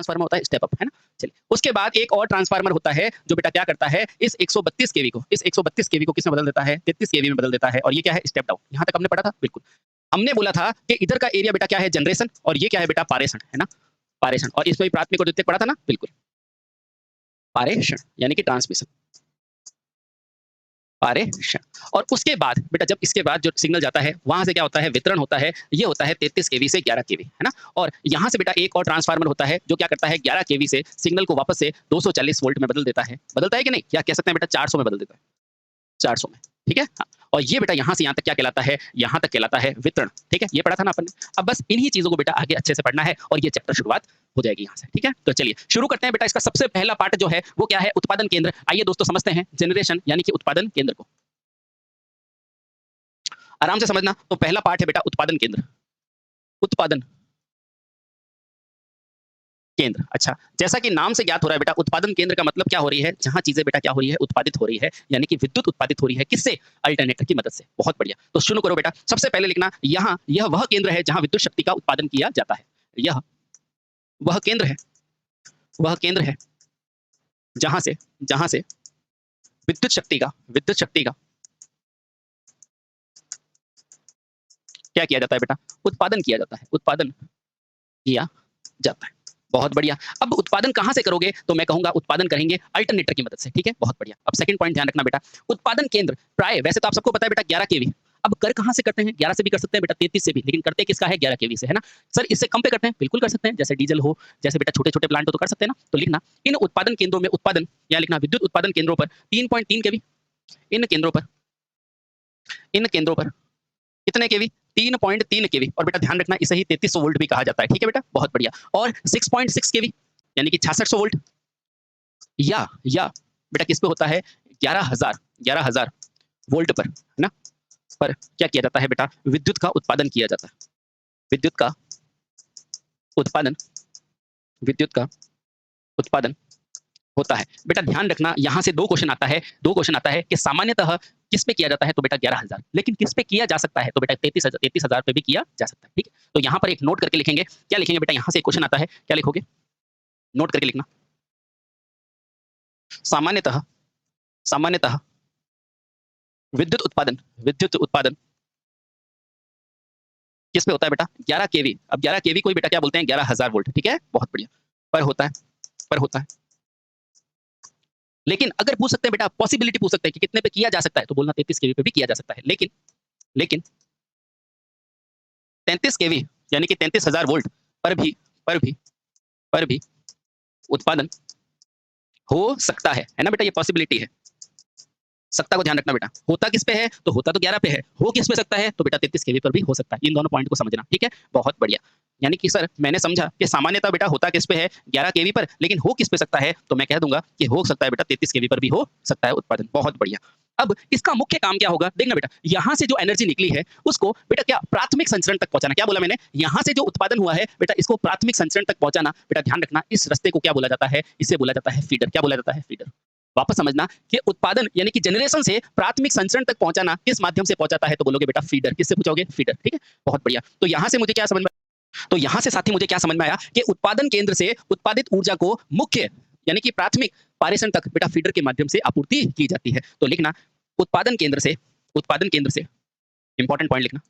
Transformer होता है step up, है ना? चलिए, उसके बाद एक और ट्रांसफार्मर होता है जो बेटा क्या करता है, इस 132 केवी को किस में बदल देता है, 33 केवी में बदल देता है, और ये क्या है, स्टेप डाउन। यहाँ तक हमने पढ़ा था? बिल्कुल। हमने बोला था कि इधर का एरिया बेटा क्या है, जनरेशन, और ये क्या है बेटा, पारेषण, है ना? पारेषण, और इसमें भी प्राथमिक और द्वितीयक पढ़ा था ना? बिल्कुल। पारेषण यानी कि ट्रांसमिशन, पारेषण। और उसके बाद बेटा जब इसके बाद जो सिग्नल जाता है वहां से क्या होता है, वितरण होता है। ये होता है 33 केवी से 11 केवी, है ना? और यहाँ से बेटा एक और ट्रांसफार्मर होता है जो क्या करता है, 11 केवी से सिग्नल को वापस से 240 वोल्ट में बदल देता है। बदलता है कि नहीं, या कह सकते हैं बेटा 400 में बदल देता है, 400 में, ठीक है? हाँ। और ये बेटा यहाँ से यहाँ तक क्या कहलाता है, यहाँ तक कहलाता है वितरण, ठीक है? ये पढ़ा था ना अपन ने। अब बस इन्हीं चीजों को बेटा आगे अच्छे से पढ़ना है और ये चैप्टर शुरुआत हो जाएगी यहाँ से, ठीक है? तो चलिए शुरू करते हैं बेटा। इसका सबसे पहला पार्ट जो है वो क्या है, उत्पादन केंद्र। आइए दोस्तों समझते हैं जनरेशन यानी कि उत्पादन केंद्र को। आराम से समझना। तो पहला पार्ट है बेटा उत्पादन केंद्र, उत्पादन केंद्र। अच्छा, जैसा कि नाम से ज्ञात हो रहा है बेटा, उत्पादन केंद्र का मतलब क्या हो रही है, जहां चीजें बेटा क्या हो रही है, उत्पादित हो रही है, यानी कि विद्युत उत्पादित हो रही है। किससे? अल्टरनेटर की मदद से। बहुत बढ़िया। तो शुरू करो बेटा। सबसे पहले लिखना यहाँ, यह वह केंद्र है जहां विद्युत शक्ति का उत्पादन किया जाता है। यह वह केंद्र है, वह केंद्र है जहां से विद्युत शक्ति का क्या किया जाता है बेटा, उत्पादन किया जाता है, उत्पादन किया जाता है। बहुत बढ़िया। अब उत्पादन कहां से करोगे, तो मैं कहूंगा उत्पादन करेंगे अल्टरनेटर की मदद से, ठीक है? बहुत बढ़िया। अब सेकंड पॉइंट ध्यान रखना बेटा, उत्पादन केंद्र प्राय, वैसे तो आप सबको पता है बेटा 11 केवी। अब कर कहां से करते हैं, 11 से भी कर सकते हैं बेटा, 33 से भी, लेकिन करते किसका है, 11 केवी से, है ना? सर इससे कम पे करते हैं, बिल्कुल कर सकते हैं, जैसे डीजल हो, जैसे बेटा छोटे छोटे प्लांट हो तो कर सकते हैं ना? तो लिखना इन उत्पादन केंद्रों में उत्पादन, या लिखना विद्युत उत्पादन केंद्रों पर 3.3 केवी, इन केंद्रों पर, इन केंद्रों पर कितने केवी, 3.3 केवी। और बेटा ध्यान रखना इसे ही 3300 वोल्ट भी कहा जाता है, ठीक है बेटा? बहुत बढ़िया। और 6.6 केवी यानी कि 6600 वोल्ट, या बेटा किस पे होता है, 11000 वोल्ट पर, है ना? पर क्या किया जाता है बेटा, विद्युत का उत्पादन किया जाता है, विद्युत का उत्पादन, विद्युत का उत्पादन होता है। बेटा ध्यान रखना यहाँ से दो क्वेश्चन आता है, कि सामान्यतः किस पे किया जाता है, तो बेटा 11000, लेकिन किस पे किया जा सकता है, तो बेटा 33000 पे भी किया जा सकता है, ठीक है? तो यहाँ पर एक नोट करके लिखेंगे। क्या लिखेंगे बेटा, यहाँ से एक क्वेश्चन आता है, क्या लिखोगे, नोट करके लिखना। सामान्यतः, सामान्यतः विद्युत उत्पादन किस पे होता है बेटा, 11 केवी। अब 11 केवी को ही बेटा क्या बोलते हैं, 11000 वोल्ट, ठीक है? बहुत बढ़िया। पर होता है, पर होता है। लेकिन अगर पूछ सकते हैं बेटा, पॉसिबिलिटी पूछ सकते हैं कि कितने पे किया जा सकता है, तो बोलना 33 केवी पे भी किया जा सकता है। लेकिन 33 केवी यानी कि 33000 वोल्ट पर भी, पर भी, पर भी उत्पादन हो सकता है ना बेटा? ये पॉसिबिलिटी है। सकता को ध्यान रखना बेटा। होता किस पे है, तो होता तो 11 पे है। हो किस पे सकता है, तो बेटा 33 केवी पर भी हो सकता है। इन दोनों पॉइंट को समझना, ठीक है? बहुत बढ़िया। यानी कि सर मैंने समझा कि सामान्यतः बेटा होता किस पे है, 11 केवी पर, लेकिन हो किस पे सकता है, तो मैं कह दूंगा कि हो सकता है बेटा 33 केवी पर भी हो सकता है उत्पादन। बहुत बढ़िया। अब इसका मुख्य काम क्या होगा, देखना बेटा, यहाँ से जो एनर्जी निकली है उसको बेटा क्या, प्राथमिक संचरण तक पहुंचाना। क्या बोला मैंने, यहाँ से जो उत्पादन हुआ है बेटा, इसको प्राथमिक संचरण तक पहुंचाना। बेटा ध्यान रखना, इस रास्ते को क्या बोला जाता है, इसे बोला जाता है फीडर। क्या बोला जाता है, फीडर। वापस समझना कि उत्पादन यानी कि जनरेशन से प्राथमिक संचरण तक पहुंचाना किस माध्यम से पहुंचाता है, तो बोलोगे बेटा फीडर। किससे पूछोगे, फीडर, ठीक है? बहुत बढ़िया। तो यहां से मुझे क्या समझ में, तो यहां से साथी मुझे क्या समझ में आया कि उत्पादन केंद्र से उत्पादित ऊर्जा को मुख्य यानी कि प्राथमिक पारेषण तक बेटा फीडर के माध्यम से आपूर्ति की जाती है। तो लिखना उत्पादन केंद्र से, उत्पादन केंद्र से, इंपॉर्टेंट पॉइंट लिखना,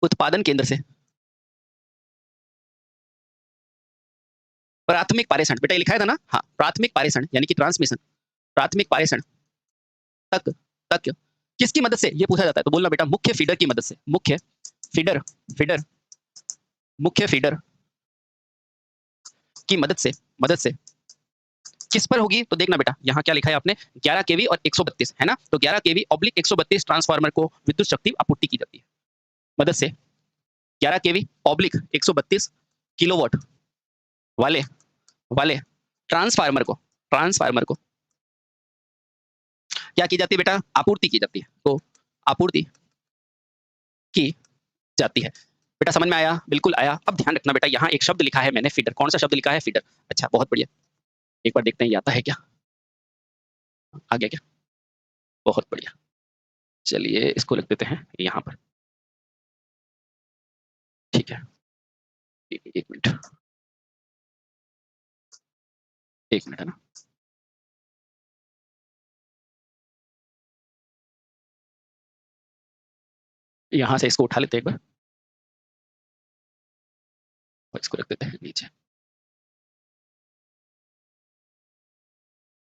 उत्पादन केंद्र से प्राथमिक पारेषण, बेटा ये लिखा था ना, हाँ, प्राथमिक पारेषण यानी कि ट्रांसमिशन, प्राथमिक पारेषण तक, तक किसकी मदद से ये पूछा जाता है, तो बोलना बेटा मुख्य फीडर की मदद से, मुख्य फीडर, फीडर, मुख्य फीडर की मदद से, मदद से किस पर होगी, तो देखना बेटा यहाँ क्या लिखा है आपने, 11 केवी और 132, है ना? तो 11 केवी ऑब्लिक 132 ट्रांसफार्मर को विद्युत शक्ति आपूर्ति की जाती है, मदद से 11 केवी ऑब्लिक 132 किलोवाट वाले, वाले ट्रांसफार्मर को, ट्रांसफार्मर को क्या की जाती है बेटा, आपूर्ति की जाती है। तो आपूर्ति की जाती है। बेटा समझ में आया, बिल्कुल आया। अब ध्यान रखना बेटा, यहाँ एक शब्द लिखा है मैंने, फीडर। कौन सा शब्द लिखा है, फीडर। अच्छा बहुत बढ़िया, एक बार देखते हैं ये आता है क्या, आ गया क्या, बहुत बढ़िया। चलिए इसको लिख देते हैं यहाँ पर, ठीक है, एक मिनट। एक मिनट, है ना? यहाँ से इसको उठा लेते हैं एक बार। और इसको रख देते हैं नीचे।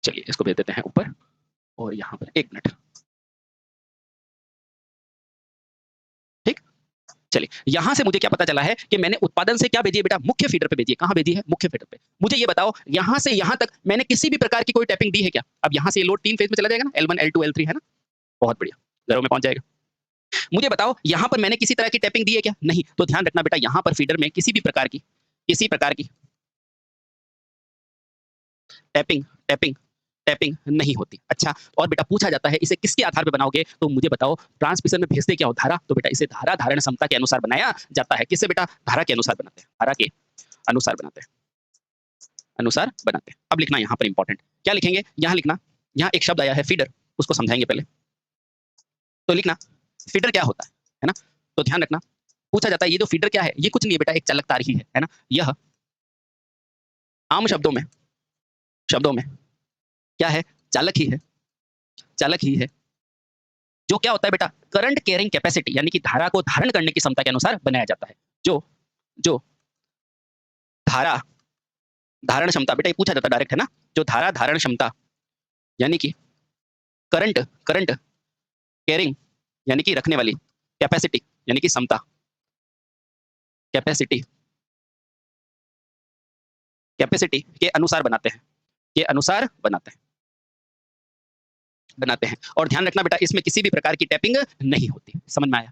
चलिए इसको भेज देते हैं ऊपर और यहाँ पर 1 मिनट। ठीक? चलिए, यहाँ से मुझे क्या पता चला है कि मैंने उत्पादन से क्या भेजी है बेटा? मुख्य फीडर पे भेजी है। कहाँ भेजी है? मुख्य फीडर पे। मुझे ये बताओ, यहाँ से यहाँ तक मैंने किसी भी प्रकार की कोई टैपिंग दी है क्या? अब यहाँ से ये लोड 3 फेज में चला जाएगा ना, L1, L2, L3, है ना? बहुत बढ़िया, घरों में पहुँच जाएगा। मुझे बताओ, यहाँ पर मैंने किसी तरह की टैपिंग दी है क्या? नहीं। तो ध्यान रखना बेटा, यहाँ पर फीडर में किसी प्रकार की टैपिंग टैपिंग टैपिंग नहीं होती। अच्छा, और बेटा पूछा जाता है इसे किसके आधार पे बनाओगे? तो मुझे बताओ, ट्रांसमिशन में भेजते क्या हो? धारा। तो बेटा इसे धारा धारण क्षमता के अनुसार बनाया जाता है। किससे बेटा? धारा के अनुसार बनाते हैं। धारा के अनुसार बनाते हैं। अनुसार बनाते हैं। अब लिखना यहाँ पर इंपॉर्टेंट क्या लिखेंगे? यहाँ लिखना, यहाँ एक शब्द आया है फीडर, उसको समझाएंगे पहले। तो लिखना फीडर क्या होता है ना? तो ध्यान रखना, पूछा जाता है ये जो फीडर क्या है? ये कुछ नहीं है बेटा, एक चालक तार ही है ना? यह आम शब्दों में क्या है? चालक ही है। चालक ही है जो क्या होता है बेटा? करंट कैरिंग कैपेसिटी, यानी कि धारा को धारण करने की क्षमता के अनुसार बनाया जाता है। जो धारा धारण क्षमता, बेटा ये पूछा जाता है डायरेक्ट, है ना? जो धारा धारण क्षमता यानी कि करंट कैरिंग यानी कि रखने वाली, कैपेसिटी यानी कि क्षमता, कैपेसिटी के अनुसार बनाते हैं। और ध्यान रखना बेटा, इसमें किसी भी प्रकार की टैपिंग नहीं होती। समझ में आया?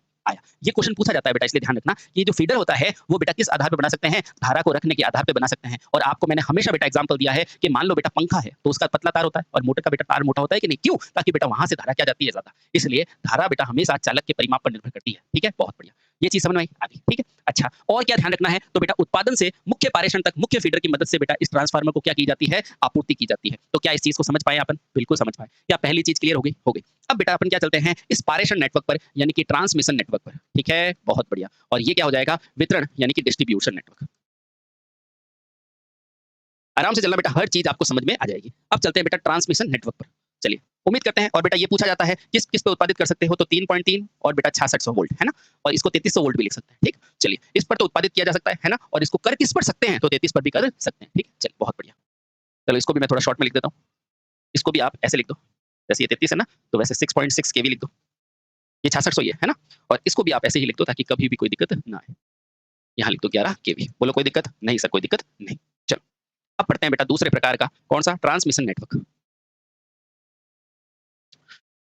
ये क्वेश्चन पूछा जाता है बेटा, इसलिए ध्यान रखना, ये जो फीडर होता है वो बेटा किस आधार पे बना सकते हैं? धारा को रखने के आधार पे बना सकते हैं। और आपको मैंने हमेशा बेटा एग्जांपल दिया है कि मान लो बेटा पंखा है, तो उसका पतला तार होता है और मोटर का बेटा तार मोटा होता है कि नहीं? क्यों? ताकि बेटा वहां से धारा क्या जाती है? ज्यादा। इसलिए धारा बेटा हमेशा चालक के परिमाप पर निर्भर करती है। ठीक है, बहुत बढ़िया, ये चीज समझ में आ गई। ठीक है, अच्छा, और क्या ध्यान रखना है? तो बेटा उत्पादन से मुख्य पारेषण तक मुख्य फीडर की मदद से बेटा इस ट्रांसफार्मर को क्या की जाती है? आपूर्ति की जाती है। तो क्या इस चीज को समझ पाए अपन? बिल्कुल समझ पाए। क्या पहली चीज क्लियर हो गई? हो गई। अब बेटा अपन क्या चलते हैं इस पारेषण नेटवर्क पर, यानी कि ट्रांसमिशन नेटवर्क पर। ठीक है, बहुत बढ़िया। और ये क्या हो जाएगा? वितरण यानी कि डिस्ट्रीब्यूशन नेटवर्क। आराम से चलना बेटा, हर चीज आपको समझ में आ जाएगी। अब चलते हैं बेटा ट्रांसमिशन नेटवर्क पर। चलिए, उम्मीद करते हैं। और बेटा ये पूछा जाता है किस किस पे उत्पादित कर सकते हो? तो 3.3 और बेटा 6600 वोल्ट, है ना? और इसको 3300 वोल्ट भी लिख सकते हैं। ठीक, चलिए, इस पर तो उत्पादित किया जा सकता है ना? और इसको कर किस पर सकते हैं? तो 33 पर भी कर सकते हैं। ठीक, चलिए, बहुत बढ़िया। चलो इसको भी मैं थोड़ा शॉर्ट में लिख देता हूँ। इसको भी आप ऐसे लिख दो, जैसे ये 33 है ना, तो वैसे 6.6 केवी लिख दो। ये 6600 ये है ना? और इसको भी आप ऐसे ही लिख दो ताकि कभी भी कोई दिक्कत ना आए। यहाँ लिख दो 11 केवी। बोलो कोई दिक्कत नहीं सर? कोई दिक्कत नहीं। चलो, अब पढ़ते हैं बेटा दूसरे प्रकार का। कौन सा? Transmission network.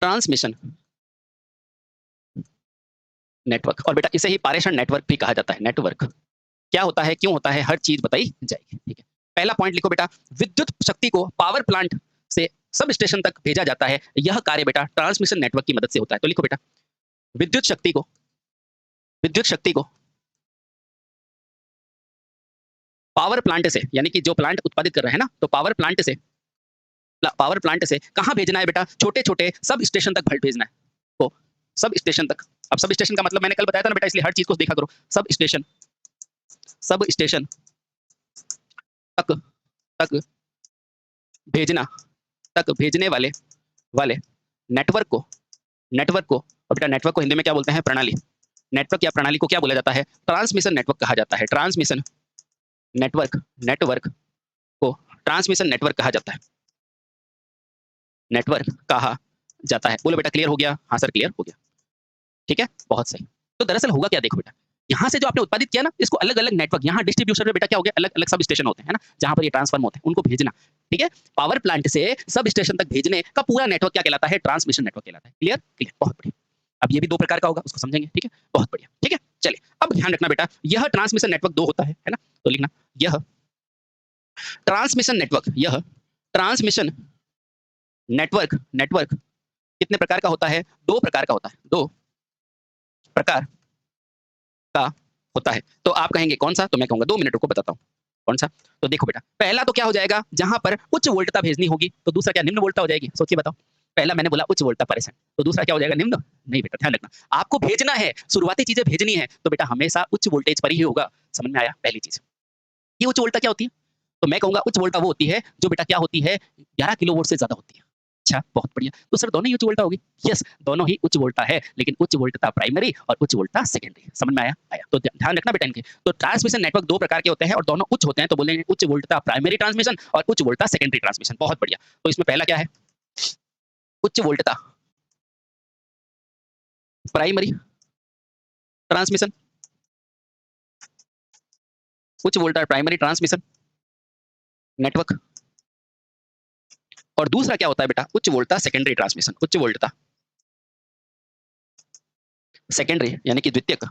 ट्रांसमिशन नेटवर्क, और बेटा इसे ही पारेषण नेटवर्क भी कहा जाता है। नेटवर्क क्या होता है, क्यों होता है, हर चीज बताई जाएगी। ठीक है, पहला पॉइंट लिखो बेटा, विद्युत शक्ति को पावर प्लांट से सब स्टेशन तक भेजा जाता है। यह कार्य बेटा ट्रांसमिशन नेटवर्क की मदद से होता है। तो लिखो बेटा, विद्युत शक्ति को पावर प्लांट से, यानी कि जो प्लांट उत्पादित कर रहे हैं ना, तो पावर प्लांट से कहां भेजना है बेटा? छोटे छोटे सब स्टेशन तक भेजना है। तो सब स्टेशन तक, अब सब स्टेशन का मतलब मैंने कल बताया था ना बेटा, इसलिए हर चीज को देखा करो। सब स्टेशन तक भेजना, भेजने वाले नेटवर्क को और बेटा नेटवर्क को हिंदी में क्या बोलते हैं? प्रणाली। नेटवर्क या प्रणाली को क्या बोला जाता है? ट्रांसमिशन नेटवर्क कहा जाता है। ट्रांसमिशन नेटवर्क को ट्रांसमिशन नेटवर्क कहा जाता है। बोलो बेटा क्लियर हो गया? हाँ सर क्लियर हो गया। ठीक है, बहुत सही। तो दरअसल होगा क्या, देखो बेटा, यहाँ से जो आपने उत्पादित किया ना, इसको अलग अलग नेटवर्क, यहाँ डिस्ट्रीब्यूशन में बेटा क्या हो गया? अलग अलग सब स्टेशन होते हैं ना, जहाँ पर ये ट्रांसफार्म होते हैं, उनको भेजना। ठीक है, पावर प्लांट से सब स्टेशन तक भेजने का पूरा नेटवर्क क्या कहलाता है? ट्रांसमिशन नेटवर्क कहलाता है। क्लियर? क्लियर, बहुत बढ़िया। अब ये भी 2 प्रकार का होगा, उसको समझेंगे। ठीक है, बहुत बढ़िया। ठीक है, चलिए, अब ध्यान रखना बेटा, यह ट्रांसमिशन नेटवर्क 2 होता है ना? तो लिखना, यह ट्रांसमिशन नेटवर्क कितने प्रकार का होता है? 2 प्रकार का होता है। 2 प्रकार का होता है। तो आप कहेंगे कौन सा? तो मैं कहूंगा 2 मिनट रुको बताता हूँ कौन सा। तो देखो बेटा, पहला तो क्या हो जाएगा? जहां पर उच्च वोल्टता भेजनी होगी, तो दूसरा क्या? निम्न वोल्टता हो जाएगी। सोचिए बताओ, पहला मैंने बोला उच्च वोल्टता पारेषण, तो दूसरा क्या हो जाएगा? निम्न। नहीं बेटा, ध्यान रखना, आपको भेजना है, शुरुआती चीजें भेजनी है, तो बेटा हमेशा उच्च वोल्टेज पर ही होगा। समझ में आया? पहली चीज, ये उच्च वोल्टता क्या होती है? तो मैं कहूँगा उच्च वोल्टता वो होती है जो बेटा क्या होती है 11 किलोवाट से ज़्यादा होती है। अच्छा, बहुत बढ़िया। तो सर दोनों ही उच्च वोल्टता होगी? यस, दोनों ही उच्च वोल्टता है, लेकिन उच्च वोल्टता प्राइमरी और उच्च वोल्टता सेकेंडरी। समझ में आया? आया। तो ध्यान रखना बेटा इनके। तो ट्रांसमिशन नेटवर्क 2 प्रकार के होते हैं और दोनों उच्च होते हैं, तो बोलेंगे उच्च वोल्टता प्राइमरी ट्रांसमिशन और उच्च वोल्टता सेकेंडरी ट्रांसमिशन। बहुत बढ़िया। तो इसमें पहला क्या है? उच्च वोल्टता प्राइमरी ट्रांसमिशन, उच्च वोल्टता प्राइमरी ट्रांसमिशन नेटवर्क। और दूसरा क्या होता है बेटा? उच्च वोल्टता सेकेंडरी ट्रांसमिशन। उच्च वोल्टता सेकेंडरी यानी कि द्वितीयक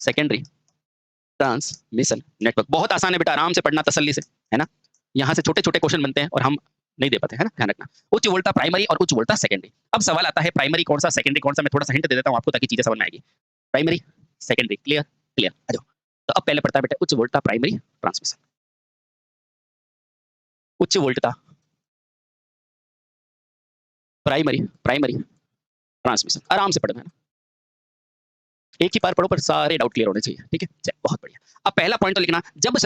सेकेंडरी ट्रांसमिशन नेटवर्क। बहुत आसान है बेटा, आराम से पढ़ना तसल्ली से, है ना? यहाँ से छोटे-छोटे क्वेश्चन बनते हैं और हम नहीं दे पाते, है ना? ध्यान रखना। उच्च वोल्टता प्राइमरी और उच्च वोल्टता सेकेंडरी। अब सवाल आता है प्राइमरी कौन सा, सेकेंडरी कौन सा? मैं थोड़ा सा हिंट दे देता हूँ आपको ताकि चीजें समझ में आएगी। Primary, secondary, clear? क्लियर, आ जाओ। तो अब पहले पढ़ता है बेटा उच्च वोल्टता प्राइमरी ट्रांसमिशन। उच्च वोल्टता प्राइमरी प्राइमरी ट्रांसमिशन। आराम से पढ़ना है ना, एक ही बार पढ़ो पर सारे डाउट क्लियर होने चाहिए, ठीक है? चल बहुत बढ़िया। अब पहला पॉइंट तो लिखना, जब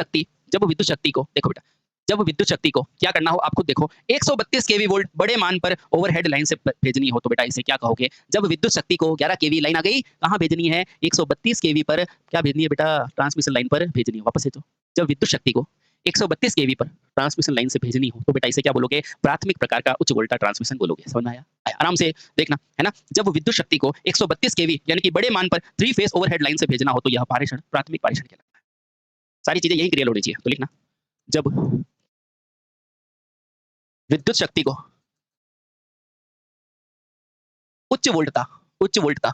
विद्युत शक्ति को देखो बेटा, जब विद्युत शक्ति को क्या करना हो आप खुद देखो, 132 केवी वोल्ट बड़े मान पर ओवरहेड लाइन से भेजनी हो तो बेटा इसे क्या कहोगे? जब विद्युत शक्ति को 11 केवी लाइन आ गई, कहाँ भेजनी है? 132 केवी पर क्या भेजनी है बेटा? ट्रांसमिशन लाइन पर भेजनी है। वापस से तो जब विद्युत शक्ति को 132 केवी पर ट्रांसमिशन लाइन से भेजनी हो तो बेटा इसे क्या बोलोगे? प्राथमिक प्रकार का उच्च वोल्टा ट्रांसमिशन बोलोगे। समझ में आया? आया। आराम से देखना, है ना? जब विद्युत शक्ति को 132 केवी यानी कि बड़े मान पर 3 फेज ओवरहेड लाइन से भेजना हो तो यह पारेषण, प्राथमिक पारेषण कहलाता है। सारी चीजें यही क्लियर होनी चाहिए। तो लिखना, जब विद्युत शक्ति को उच्च वोल्टता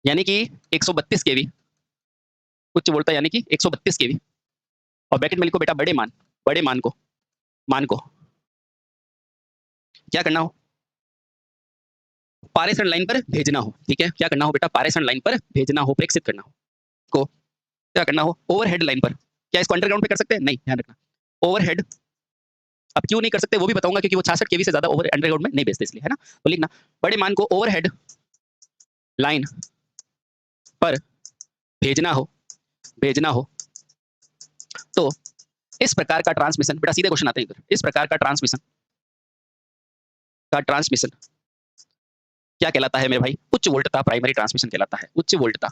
यानी कि 132 केवी, उच्च वोल्टता यानी कि 132 केवी और ब्रैकेट में लिखो बेटा बड़े मान को क्या करना हो? पारेषण लाइन पर भेजना हो, ठीक है? क्या करना हो बेटा? पारेषण लाइन पर भेजना हो, प्रेषित करना हो को क्या करना हो? ओवरहेड लाइन पर। क्या इसको अंडरग्राउंड पे कर सकते हैं? नहीं, ध्यान रखना। ओवरहेड, अब क्यों नहीं कर सकते वो भी बताऊंगा, क्योंकि वो 66 केवी से ज्यादा ओवर अंडरग्राउंड में नहीं भेजते इसलिए, है ना? तो लिखना, बड़े मान को ओवरहेड लाइन पर भेजना हो तो इस प्रकार का ट्रांसमिशन, बेटा सीधे क्वेश्चन आते हैं इधर, इस प्रकार का ट्रांसमिशन क्या कहलाता है मेरे भाई? उच्च वोल्टता प्राइमरी ट्रांसमिशन कहलाता है। उच्च वोल्टता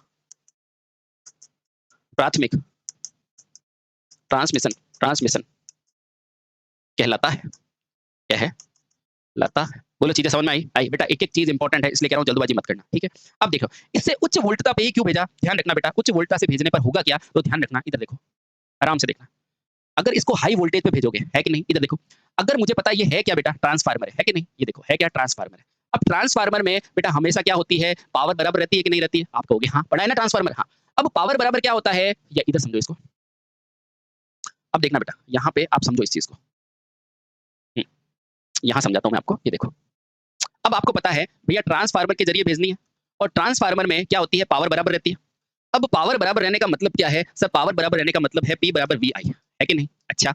प्राथमिक ट्रांसमिशन कहलाता है। क्या है? लाता है। बोलो चीजें समझ में आई बेटा? एक एक चीज इंपॉर्टेंट है इसलिए कह रहा हूँ जल्दबाजी मत करना, ठीक है? अब देखो, इससे उच्च वोल्टता पे ही क्यों भेजा? ध्यान रखना बेटा, उच्च वोल्टता से भेजने पर होगा क्या? तो ध्यान रखना, इधर देखो, आराम से देखना। अगर इसको हाई वोल्टेज पे भेजोगे, है कि नहीं? इधर देखो, अगर मुझे पता ये है क्या बेटा? ट्रांसफार्मर है कि नहीं? ये देखो, है क्या? ट्रांसफार्मर है। अब ट्रांसफार्मर में बेटा हमेशा क्या होती है? पावर बराबर रहती है कि नहीं रहती है? आप कहोगे हाँ, पढ़ा है ना ट्रांसफार्मर? हाँ। अब पावर बराबर क्या होता है? या इधर समझो इसको। अब देखना बेटा, यहाँ पे आप समझो इस चीज को। यहाँ समझाता हूँ मैं आपको, ये देखो। अब आपको पता है भैया ट्रांसफार्मर के जरिए भेजनी है और ट्रांसफार्मर में क्या होती है? पावर बराबर रहती है। अब पावर बराबर रहने का मतलब क्या है? सर पावर बराबर रहने का मतलब है P बराबर VI, है कि नहीं? अच्छा,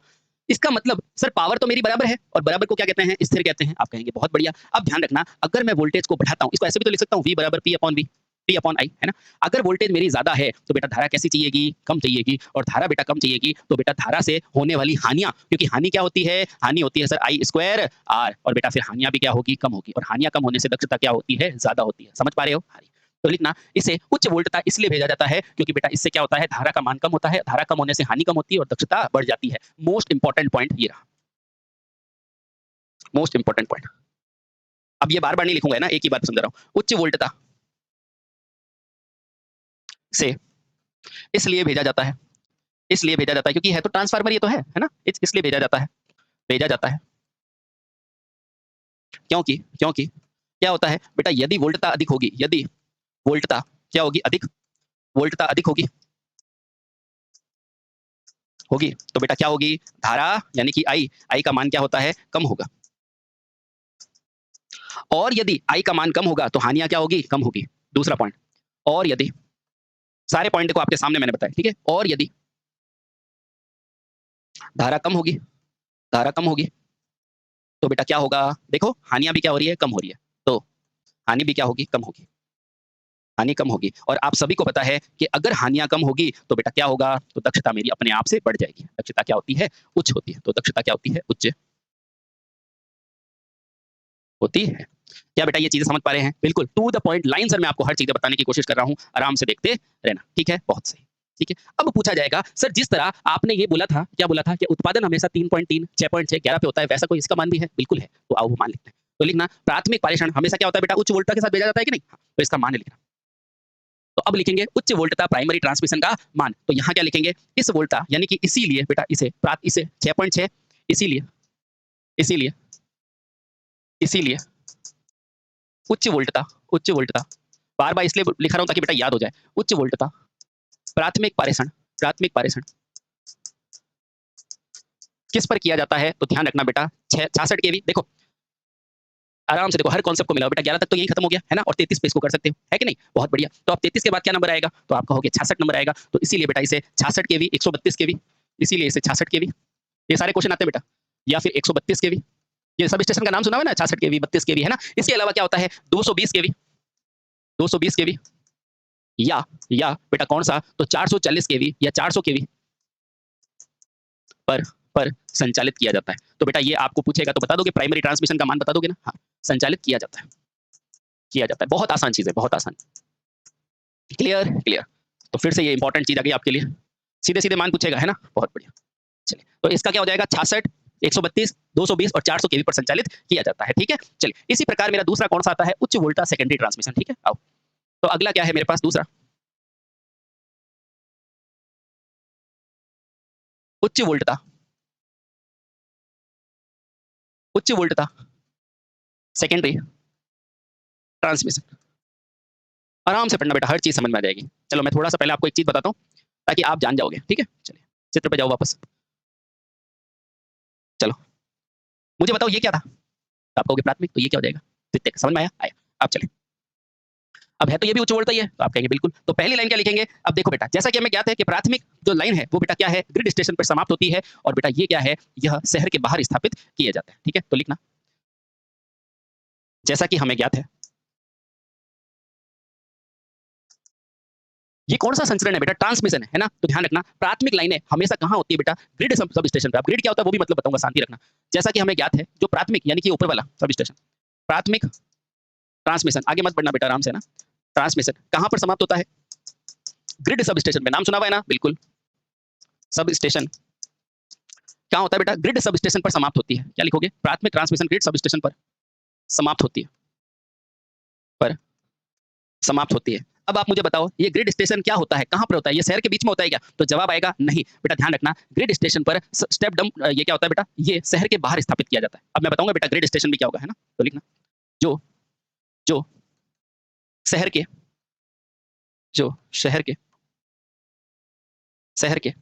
इसका मतलब सर पावर तो मेरी बराबर है और बराबर को क्या कहते हैं? स्थिर कहते हैं। आप कहेंगे बहुत बढ़िया। अब ध्यान रखना, अगर मैं वोल्टेज को बढ़ाता हूँ, इसको ऐसे भी तो लिख सकता हूँ, V बराबर P upon V, P upon I, है ना? अगर वोल्टेज मेरी ज्यादा है तो बेटा धारा कैसी चाहिएगी? कम चाहिएगी। और धारा बेटा कम चाहिएगी तो बेटा धारा से होने वाली हानियां, क्योंकि हानि क्या होती है? हानि होती है सर I स्क्वायर R, और बेटा फिर हानियां भी क्या होगी? कम होगी। और हानियां कम होने से दक्षता क्या होती है? ज्यादा होती है। समझ पा रहे हो? तो लिखना, इसे उच्च वोल्टता इसलिए भेजा जाता है क्योंकि बेटा इससे क्या होता है? धारा का मान कम होता है, धारा कम होने से हानि कम होती है और दक्षता बढ़ जाती है। मोस्ट इंपॉर्टेंट पॉइंट ये रहा, मोस्ट इंपॉर्टेंट पॉइंट। अब ये बार बार नहीं लिखूंगा, है ना? एक ही बात समझा रहा हूँ। उच्च वोल्टता से इसलिए भेजा जाता है, इसलिए भेजा जाता है क्योंकि है तो ट्रांसफार्मर, ये तो है ना? इसलिए भेजा जाता है, भेजा जाता है क्योंकि क्योंकि क्या होता है बेटा? यदि वोल्टता अधिक होगी, यदि वोल्टता क्या होगी? अधिक, वोल्टता अधिक होगी होगी तो बेटा क्या होगी? धारा यानी कि आई का मान क्या होता है? कम होगा। और यदि आई का मान कम होगा तो हानियां क्या होगी? कम होगी। दूसरा पॉइंट, और यदि, सारे पॉइंट को आपके सामने मैंने बताया, ठीक है? और यदि धारा कम होगी, धारा कम होगी तो बेटा क्या होगा? देखो हानियां भी क्या हो रही है? कम हो रही है। तो हानि भी क्या होगी? कम होगी। हानि कम होगी और आप सभी को पता है कि अगर हानियां कम होगी तो बेटा क्या होगा, तो दक्षता मेरी अपने आप से बढ़ जाएगी। दक्षता क्या होती है, उच्च होती है। तो दक्षता क्या होती है, उच्च होती है। क्या बेटा ये चीजें समझ पा रहे हैं? बिल्कुल to the point line sir, मैं आपको हर चीजें बताने की कोशिश कर रहा हूँ, आराम से देखते रहना, ठीक है? बहुत सही। ठीक है, अब पूछा जाएगा सर जिस तरह आपने ये बोला था, क्या बोला था कि उत्पादन हमेशा 3.3, 6.6, 11 पे होता है, वैसा कोई इसका मान भी है? बिल्कुल है। तो आओ वो मान लिखते हैं। तो लिखना प्राथमिक पारेषण हमेशा क्या होता है बेटा, उच्च वोल्टता के साथ भेजा जाता है कि नहीं? हाँ, तो इसका मान लिखना। तो अब लिखेंगे उच्च वोल्टता प्राइमरी ट्रांसमिशन का मान। तो यहाँ क्या लिखेंगे, इस वोल्टता यानी कि इसीलिए बेटा इसे 6.6, इसीलिए इसीलिए इसीलिए उच्च वोल्टता, उच्च वोल्टता, बार-बार इसलिए लिखा रहा हूँ ताकि बेटा याद हो जाए। उच्च वोल्टता प्राथमिक पारेषण, प्राथमिक पारेषण किस पर किया जाता है? तो ध्यान रखना बेटा 66 केवी। देखो आराम से देखो, हर कॉन्सेप्ट को मिलाओ बेटा, 11 तक तो यही खत्म हो गया है ना, और 33 पे इसको कर सकते हो, है कि नहीं? बहुत बढ़िया। तो अब 33 के बाद क्या नंबर आएगा? तो आप कहोगे 66 नंबर आएगा। तो इसीलिए बेटा इसे 66 केवी, 132 केवी, इसीलिए इसे 66 केवी, ये सारे क्वेश्चन आते हैं बेटा, या फिर 132 केवी। ये सब स्टेशन का नाम सुना हुआ है ना, 66 केवी, 32 केवी, है ना? इसके अलावा क्या होता है, 220 केवी, 220 केवी, या बेटा कौन सा, तो 440 केवी या 400 केवी पर संचालित किया जाता है। तो बेटा ये आपको पूछेगा तो बता दोगे, प्राइमरी ट्रांसमिशन का मान बता दोगे ना? हाँ, संचालित किया जाता है, किया जाता है। बहुत आसान चीज है, बहुत आसान। Clear, clear. तो फिर से ये इंपॉर्टेंट चीज आ गई आपके लिए, सीधे सीधे मान पूछेगा, है ना? बहुत बढ़िया। चलिए, तो इसका क्या हो जाएगा, 66, 132, 220 और 400 केवी पर संचालित किया जाता है। ठीक है, चलिए इसी प्रकार मेरा दूसरा कौन सा आता है, उच्च वोल्टा सेकेंडरी ट्रांसमिशन। ठीक है, आओ तो अगला क्या है मेरे पास, दूसरा उच्च वोल्टता, उच्च वोल्टता सेकेंडरी ट्रांसमिशन। आराम से पढ़ना बेटा, हर चीज समझ में आ जाएगी। चलो मैं थोड़ा सा पहले आपको एक चीज बताता हूँ ताकि आप जान जाओगे। ठीक है, चलिए चित्र पे जाओ वापस। चलो मुझे बताओ ये क्या था, तो आप कहोगे प्राथमिक, तो ये क्या हो जाएगा, द्वितीयक। समझ में आया? आया। अब चलिए, अब है तो ये भी उच्च वोल्टता ही है, तो आप कहेंगे बिल्कुल। तो पहली लाइन क्या लिखेंगे, अब देखो बेटा, जैसा कि हमें ज्ञात है कि प्राथमिक जो लाइन है वो बेटा क्या है, ग्रिड स्टेशन पर समाप्त होती है, और बेटा ये क्या है, यह शहर के बाहर स्थापित किया जाता है। ठीक है, तो लिखना जैसा कि हमें ज्ञात है, ये कौन सा संचरण है बेटा, ट्रांसमिशन है ना? तो ध्यान रखना प्राथमिक लाइनें हमेशा कहाँ होती है बेटा, ग्रिड सब स्टेशन पे। अब ग्रिड क्या होता है वो भी मतलब बताऊंगा, शांति रखना। जैसा कि हमें ज्ञात है, जो प्राथमिक यानी कि ऊपर वाला सब स्टेशन, प्राथमिक ट्रांसमिशन, आगे मत बढ़ना बेटा, आराम से ना। ट्रांसमिशन कहाँ पर समाप्त होता है, ग्रिड सब स्टेशन पे। नाम सुना हुआ है ना? बिल्कुल, सब स्टेशन क्या होता है बेटा, ग्रिड सब स्टेशन पर समाप्त होती है। क्या लिखोगे, प्राथमिक ट्रांसमिशन ग्रिड सब स्टेशन पर समाप्त होती है, पर समाप्त होती है। अब आप मुझे बताओ ये ग्रिड स्टेशन क्या होता है, कहाँ पर होता है, ये शहर के बीच में होता है क्या? तो जवाब आएगा नहीं बेटा। ध्यान रखना ग्रिड स्टेशन पर स्टेप डम, ये क्या होता है बेटा, ये शहर के बाहर स्थापित किया जाता है। अब मैं बताऊंगा बेटा ग्रिड स्टेशन भी क्या होगा, है ना? तो लिखना जो जो शहर के जो शहर के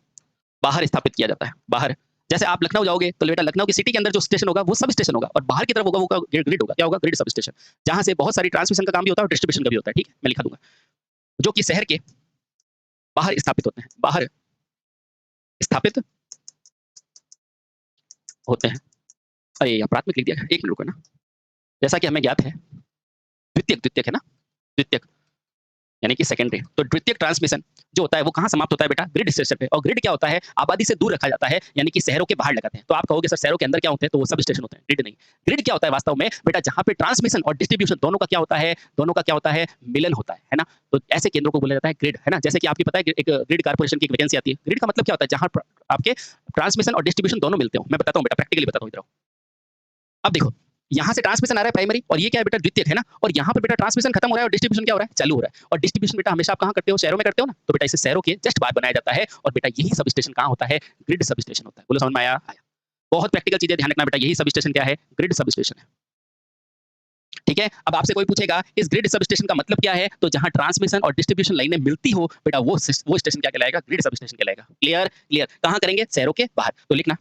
बाहर स्थापित किया जाता है, बाहर। जैसे आप लखनऊ जाओगे तो बेटा लखनऊ की सिटी के अंदर जो स्टेशन होगा वो सब स्टेशन होगा, और बाहर की तरफ होगा वो ग्रिड होगा। क्या होगा, ग्रिड सब स्टेशन, जहां से बहुत सारी ट्रांसमिशन का काम भी होता है और डिस्ट्रीब्यूशन का भी होता है। ठीक है, मैं लिखा दूंगा, जो कि शहर के बाहर स्थापित होते हैं, बाहर स्थापित होते हैं। अरे यहाँ प्राथमिक लिख दिया, एक मिनट रुको ना। जैसा कि हमें ज्ञात है, द्वितीयक, द्वितीयक है ना, द्वितीयक यानी कि सेकेंडरी। तो द्वितीयक ट्रांसमिशन जो होता है वो कहाँ समाप्त होता है बेटा, ग्रिड स्टेशन पे। और ग्रिड क्या होता है, आबादी से दूर रखा जाता है, यानी कि शहरों के बाहर लगाते हैं। तो आप कहोगे सर शहरों के अंदर क्या होते हैं, तो वो सब स्टेशन होते हैं, ग्रिड नहीं। ग्रिड क्या होता है वास्तव में बेटा, जहाँ पे ट्रांसमिशन और डिस्ट्रीब्यूशन दोनों का क्या होता है, दोनों का क्या होता है, मिलन होता है ना? तो ऐसे केंद्रों को बोला जाता है ग्रिड, है ना? जैसे कि आपकी पता है एक ग्रिड कारपोरेशन की वैकेंसी आती है। ग्रिड का मतलब क्या होता है, जहाँ आपके ट्रांसमिशन और डिस्ट्रीब्यूशन दोनों मिलते हो। मैं बताता हूँ बेटा, प्रैक्टिकली बताता हूँ, इधर आओ। अब देखो यहाँ से ट्रांसमिशन आ रहा है प्राइमरी, और ये क्या है बेटा, द्वितीयक, है ना? और यहाँ पर बेटा ट्रांसमिशन खत्म हो रहा है और डिस्ट्रीब्यूशन क्या हो रहा है, चालू हो रहा है। और डिस्ट्रीब्यूशन बेटा हमेशा आप कहाँ करते हो, शहरों में करते हो ना? तो बेटा इसे शहरों के जस्ट बाहर बनाया जाता है, और बेटा यही सब स्टेशन कहाँ होता है, ग्रिड सब स्टेशन होता है। बोलो समझ में आया? आया। बहुत प्रैक्टिकल चीजें, ध्यान रखना बेटा, यही सब स्टेशन क्या है, ग्रिड सब स्टेशन है। ठीक है, अब आपसे कोई पूछेगा इस ग्रिड सब स्टेशन का मतलब क्या है, तो जहां ट्रांसमिशन और डिस्ट्रीब्यूशन लाइनें मिलती हो बेटा, वो स्टेशन क्या कहलाएगा, ग्रिड सब स्टेशन कहलाएगा। Clear, clear. कहाँ करेंगे, शहरों के बाहर। तो लिखना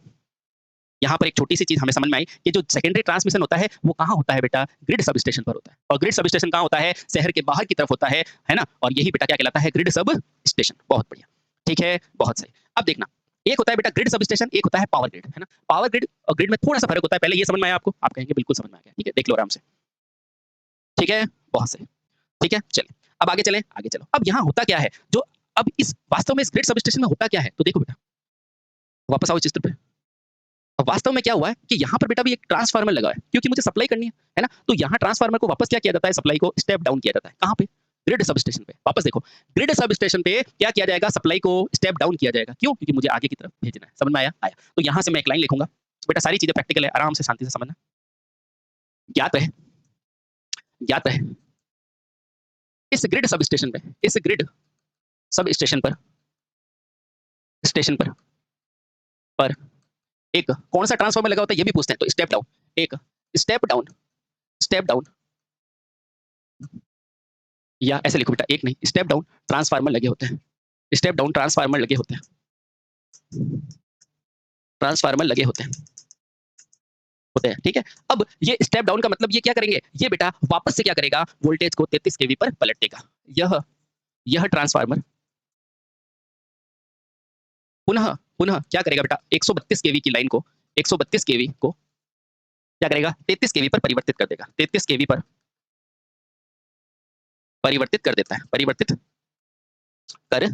यहाँ पर एक छोटी सी चीज हमें समझ में आई कि जो सेकेंडरी ट्रांसमिशन होता है वो कहाँ होता है बेटा, ग्रिड सब स्टेशन पर होता है। और ग्रिड सब स्टेशन कहाँ होता है, शहर के बाहर की तरफ होता है ना? और यही बेटा क्या कहलाता है, ग्रिड सब स्टेशन। बहुत बढ़िया, ठीक है, बहुत सही। अब देखना, एक होता है बेटा ग्रिड सब स्टेशन, एक होता है पावर ग्रिड, है ना? पावर ग्रिड और ग्रिड में थोड़ा सा फर्क होता है। पहले ये समझ में आया आपको? आप कहेंगे बिल्कुल समझ में आ गया। ठीक है, देख लो आराम से। ठीक है, बहुत सही। ठीक है, चलिए अब आगे चलें, आगे चलो। अब यहाँ होता क्या है, जो अब इस वास्तव में इस ग्रिड सब स्टेशन में होता क्या है, तो देखो बेटा, वापस आओ इस चित्र पे। अब वास्तव में क्या हुआ है कि यहाँ पर बेटा भी एक ट्रांसफार्मर लगा है, क्योंकि मुझे सप्लाई करनी है ना? तो यहाँ ट्रांसफार्मर को वापस क्या किया जाता है, सप्लाई को स्टेप डाउन किया जाता है। कहाँ पे? ग्रिड सब स्टेशन पे। वापस देखो, ग्रिड सब स्टेशन पे क्या किया जाएगा, सप्लाई को स्टेप डाउन किया जाएगा। क्यों? क्योंकि मुझे आगे की तरफ भेजना है। समझ में आया? आया। तो यहाँ से मैं एक लाइन लिखूंगा। बेटा सारी चीजें प्रैक्टिकल है, आराम से शांति से समझना। ज्ञात रहे, ज्ञात रहे, इस ग्रिड सब स्टेशन पे, इस ग्रिड सब स्टेशन पर, स्टेशन पर एक कौन सा ट्रांसफार्मर लगा होता है ये भी पूछते हैं, तो स्टेप डाउन, एक स्टेप डाउन, स्टेप डाउन, या ऐसे लिखो बेटा, एक नहीं, स्टेप डाउन ट्रांसफार्मर लगे होते हैं, स्टेप डाउन ट्रांसफार्मर लगे होते हैं, ट्रांसफार्मर लगे होते हैं, ठीक है। अब ये स्टेप डाउन का मतलब ये क्या करेंगे, ये बेटा वापस से क्या करेगा, वोल्टेज को 33 केवी पर पलट देगा। यह ट्रांसफार्मर पुनः पुनः क्या करेगा बेटा, 132 केवी की लाइन को, 132 केवी को क्या करेगा, 33 केवी पर परिवर्तित कर देगा, 33 केवी पर परिवर्तित कर देता है, परिवर्तित कर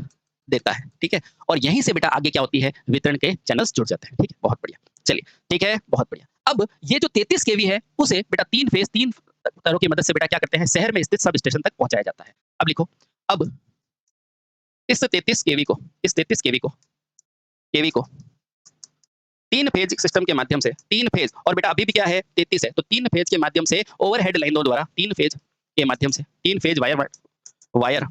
देता है, ठीक है। और यहीं से बेटा आगे क्या होती है, वितरण के चैनल्स जुड़ जाते हैं, ठीक है, बहुत बढ़िया। चलिए, ठीक है, बहुत बढ़िया। अब ये जो 33 केवी है, उसे बेटा 3 फेज 3 तारों की मदद से बेटा क्या करते हैं, शहर में स्थित सब स्टेशन तक पहुंचाया जाता है। अब लिखो, अब इस 33 केवी को, इस 33 केवी को 3 फेज सिस्टम के माध्यम से, 3 फेज, और बेटा अभी भी क्या है, 33 है, तो 3 फेज के माध्यम से ओवरहेड लाइनों द्वारा, 3 फेज के माध्यम से, 3 फेज वायर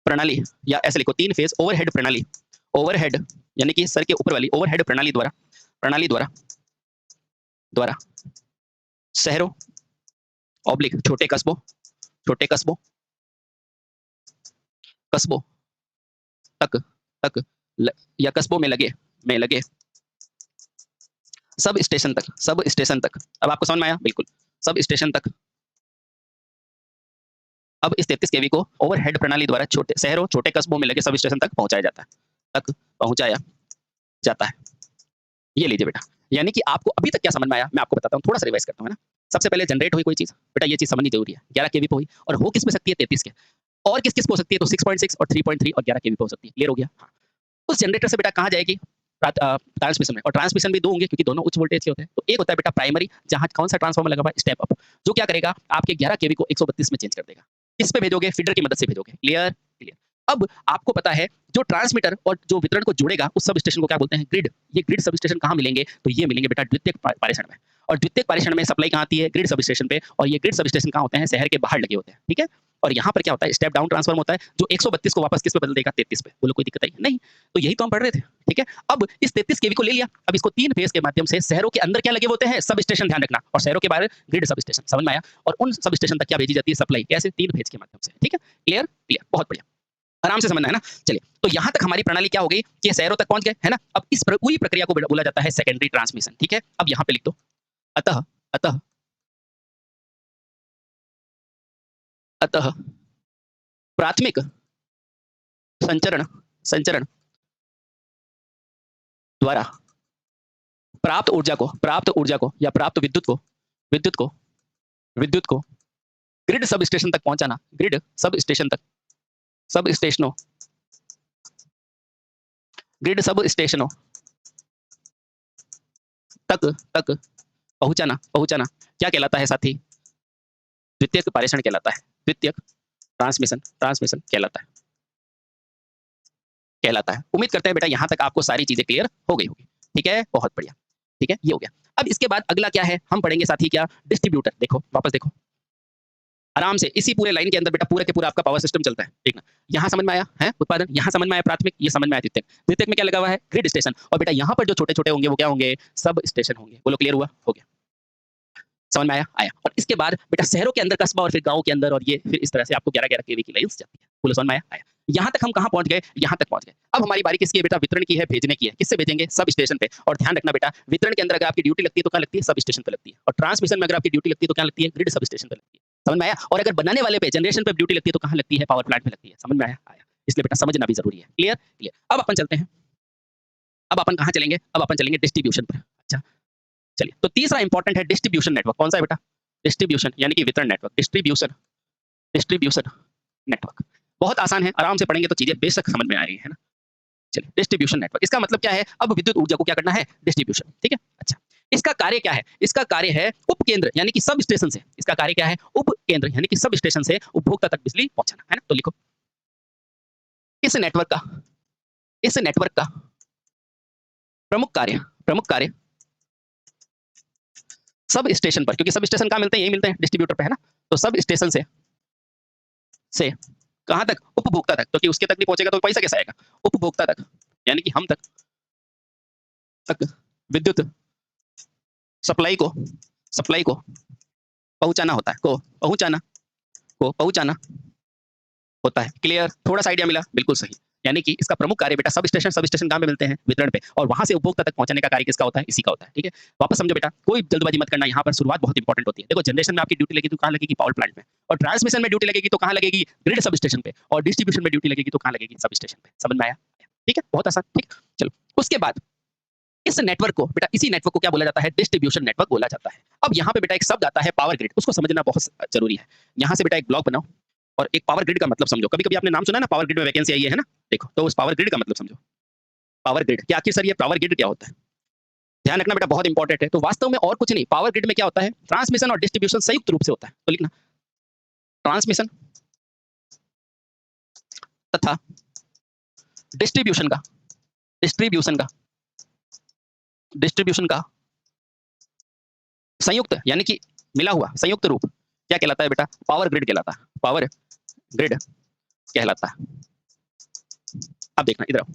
प्रणाली, या ऐसे लिखो 3 फेज ओवरहेड प्रणाली, ओवरहेड यानी कि सर के ऊपर वाली ओवरहेड प्रणाली द्वारा शहरों ऑब्लिक छोटे कस्बों तक या कस्बों में लगे सब स्टेशन तक। अब आपको समझ में आया? बिल्कुल, सब स्टेशन तक। अब इस 33 केवी को ओवरहेड प्रणाली द्वारा छोटे शहरों, छोटे कस्बों में लगे सब स्टेशन तक पहुंचाया जाता है। ये लीजिए बेटा, यानी कि आपको अभी तक क्या समझ में आया, मैं आपको बताता हूँ, थोड़ा सा रिवाइज करता हूँ, है ना। सबसे पहले जनरेट हुई कोई चीज, बेटा ये चीज समझनी जरूरी है, 11 केवी पे हुई, और हो किस पे सकती है, 33 के, और किस किस पे हो सकती है, तो 6.6 और 3.3 और 11 केवी पे हो सकती है। क्लियर हो गया? हाँ। उस जनरेटर से बेटा कहाँ जाएगी, ट्रांसमिशन में, और ट्रांसमिशन भी 2 होंगे क्योंकि दोनों उच्च वोल्टेज के होते हैं। तो एक होता है बेटा प्राइमरी, जहां कौन सा ट्रांसफार्मर लगा हुआ है, स्टेप अप, जो क्या करेगा, आपके 11 केवी को 132 में चेंज कर देगा। किस पे भेजोगे, फीडर की मदद से भेजोगे। क्लियर? क्लियर। अब आपको पता है जो ट्रांसमीटर और जो वितरण को जोड़ेगा उस सब स्टेशन को क्या बोलते हैं, ग्रिड। ये ग्रिड सब स्टेशन कहाँ मिलेंगे, तो ये मिलेंगे बेटा द्वितीयक पारेषण में, और द्वितीयक पारेषण में सप्लाई कहाँ आती है, ग्रिड सब स्टेशन पे, और ये ग्रिड सब स्टेशन कहाँ होते हैं, शहर के बाहर लगे होते हैं, ठीक है। और यहाँ पर क्या होता है, स्टेप डाउन ट्रांसफार्मर होता है, जो 132 को वापस किस पे बदल देगा, 33 पे। बोलो कोई दिक्कत आई नहीं? तो यही तो हम पढ़ रहे थे, ठीक है। अब इस 33 केवी को ले लिया, अब इसको 3 फेज के माध्यम से शहरों के अंदर क्या लगे होते हैं, सब स्टेशन, ध्यान रखना, और शहरों के बाहर ग्रिड सब स्टेशन। समझ में आया? और उन सब स्टेशन तक क्या भेजी जाती है, सप्लाई, कैसे, 3 फेज के माध्यम से, ठीक है। क्लियर? क्लियर, बहुत बढ़िया, आराम से समझना है ना। चलिए, तो यहाँ तक हमारी प्रणाली क्या हो गई कि शहरों तक पहुंच गए, है ना। अब इस पूरी प्रक्रिया को बोला जाता है सेकेंडरी ट्रांसमिशन, ठीक है। अब यहाँ पे लिख दो, अतः प्राथमिक संचरण द्वारा प्राप्त ऊर्जा को या प्राप्त विद्युत को ग्रिड सब स्टेशन तक पहुंचाना, ग्रिड सब स्टेशन तक, ग्रिड सब स्टेशनों तक पहुंचाना क्या कहलाता है साथी, द्वितीयक पारेषण कहलाता है, द्वितीयक ट्रांसमिशन कहलाता है। उम्मीद करते हैं बेटा यहाँ तक आपको सारी चीजें क्लियर हो गई होगी, ठीक है, बहुत बढ़िया, ठीक है, ये हो गया। अब इसके बाद अगला क्या है, हम पढ़ेंगे साथी क्या, डिस्ट्रीब्यूटर। देखो, वापस देखो, आराम से इसी पूरे लाइन के अंदर बेटा पूरा के पूरा आपका पावर सिस्टम चलता है, ठीक ना। यहाँ समझ में आया है उत्पादन, यहाँ समझ में आया प्राथमिक, ये समझ में आया द्वितीयक। द्वितीयक में क्या लगा हुआ है, ग्रिड स्टेशन, और बेटा यहाँ पर जो छोटे छोटे होंगे वो क्या होंगे, सब स्टेशन होंगे। बोलो क्लियर हुआ? हो गया, समझ में आया? आया। और इसके बाद बेटा शहरों के अंदर कस्बा, और फिर गांव के अंदर, और ये फिर इस तरह से आपको 11-11 केवी की लाइंस जाती है। बोलो समझ में आया? आया। यहाँ तक हम कहाँ पहुंच गए, यहाँ तक पहुंच गए। अब हमारी बारी किसकी है बेटा, वितरण की है, भेजने की है। किससे भेजेंगे, सब स्टेशन पे। और ध्यान रखना बेटा, वितरण के अंदर अगर आपकी ड्यूटी लगती है तो कहाँ लगती है, सब स्टेशन पे लगती है, और ट्रांसमिशन में अगर आपकी ड्यूटी लगती है तो क्या लगती है, ग्रिड सब स्टेशन पे लगती है। समझ में आया? और अगर बनाने वाले पे, जनरेशन पे ड्यूटी लगती है तो कहाँ लगती है, पावर प्लांट में लगती है। समझ में आया? आया। इसलिए बेटा समझना भी जरूरी है। क्लियर? क्लियर। अब अपन चलते हैं, अब अपन कहाँ चलेंगे, अब अपन चलेंगे डिस्ट्रीब्यूशन पर। अच्छा, चलिए, तो तीसरा इंपॉर्टेंट है डिस्ट्रीब्यूशन नेटवर्क। कौन सा है बेटा, डिस्ट्रीब्यूशन यानी कि वितरण नेटवर्क, डिस्ट्रीब्यूशन नेटवर्क। बहुत आसान है, आराम से पढ़ेंगे तो चीजें बेशक समझ में आ रही है ना। चलिए, डिस्ट्रीब्यूशन नेटवर्क, इसका मतलब क्या है, अब विद्युत ऊर्जा को क्या करना है, डिस्ट्रीब्यूशन, ठीक है। अच्छा, इसका कार्य क्या है, इसका कार्य है उपकेंद्र यानी कि सब स्टेशन से, इसका कार्य क्या है, उपकेंद्र यानी कि सब स्टेशन से उपभोक्ता तक बिजली पहुंचाना, है ना। तो लिखो, इस नेटवर्क का प्रमुख कार्य सब स्टेशन पर, क्योंकि सब स्टेशन कहाँ मिलते हैं, यही मिलते हैं, डिस्ट्रीब्यूटर पे, है ना। तो सब स्टेशन से कहां तक, उपभोक्ता तक, क्योंकि उसके तक नहीं पहुंचेगा तो पैसा कैसे आएगा, उपभोक्ता तक यानी कि हम तक विद्युत सप्लाई को पहुंचाना होता है, को पहुंचाना होता है। क्लियर, थोड़ा सा आइडिया मिला, बिल्कुल सही। यानी कि इसका प्रमुख कार्य बेटा सब स्टेशन कहाँ पे मिलते हैं, वितरण पे, और वहां से उपभोक्ता तक पहुंचाने का कार्य किसका होता है, इसी का होता है, ठीक है। वापस समझो बेटा, कोई जल्दबाजी मत करना, यहाँ पर शुरुआत बहुत इंपॉर्टेंट होती है। देखो, जनरेशन में आपकी ड्यूटी लगेगी तो कहाँ लगेगी, पावर प्लांट में, और ट्रांसमिशन में ड्यूटी लगेगी तो कहाँ लगेगी, ग्रिड सब स्टेशन पे, और डिस्ट्रीब्यूशन में ड्यूटी लगेगी तो कहाँ लगेगी, सब स्टेशन पे। समझ में आया, ठीक है, बहुत आसान, ठीक। चलो, उसके बाद इस नेटवर्क को बेटा, इसी नेटवर्क को क्या बोला जाता है, डिस्ट्रीब्यूशन नेटवर्क बोला जाता है। अब यहाँ पे बेटा एक शब्द आता है पावर ग्रिड, उसको समझना बहुत जरूरी है। यहाँ से बेटा एक ब्लॉक बनाओ और एक पावर ग्रिड का मतलब समझो। कभी कभी आपने नाम सुना ना, पावर ग्रिड में वैकेंसी आई है ना, देखो, तो उस पावर ग्रिड का मतलब समझो। पावर ग्रिड क्या, आखिर सर ये पावर ग्रिड क्या होता है, ध्यान रखना बेटा, बहुत इंपॉर्टेंट है। तो वास्तव में और कुछ नहीं, पावर ग्रिड में क्या होता है, ट्रांसमिशन और डिस्ट्रीब्यूशन संयुक्त रूप से होता है। तो लिखना, ट्रांसमिशन तथा डिस्ट्रीब्यूशन का संयुक्त यानी कि मिला हुआ संयुक्त रूप क्या कहलाता है बेटा, पावर ग्रिड कहलाता है, पावर ग्रिड कहलाता है। अब देखना इधर आओ,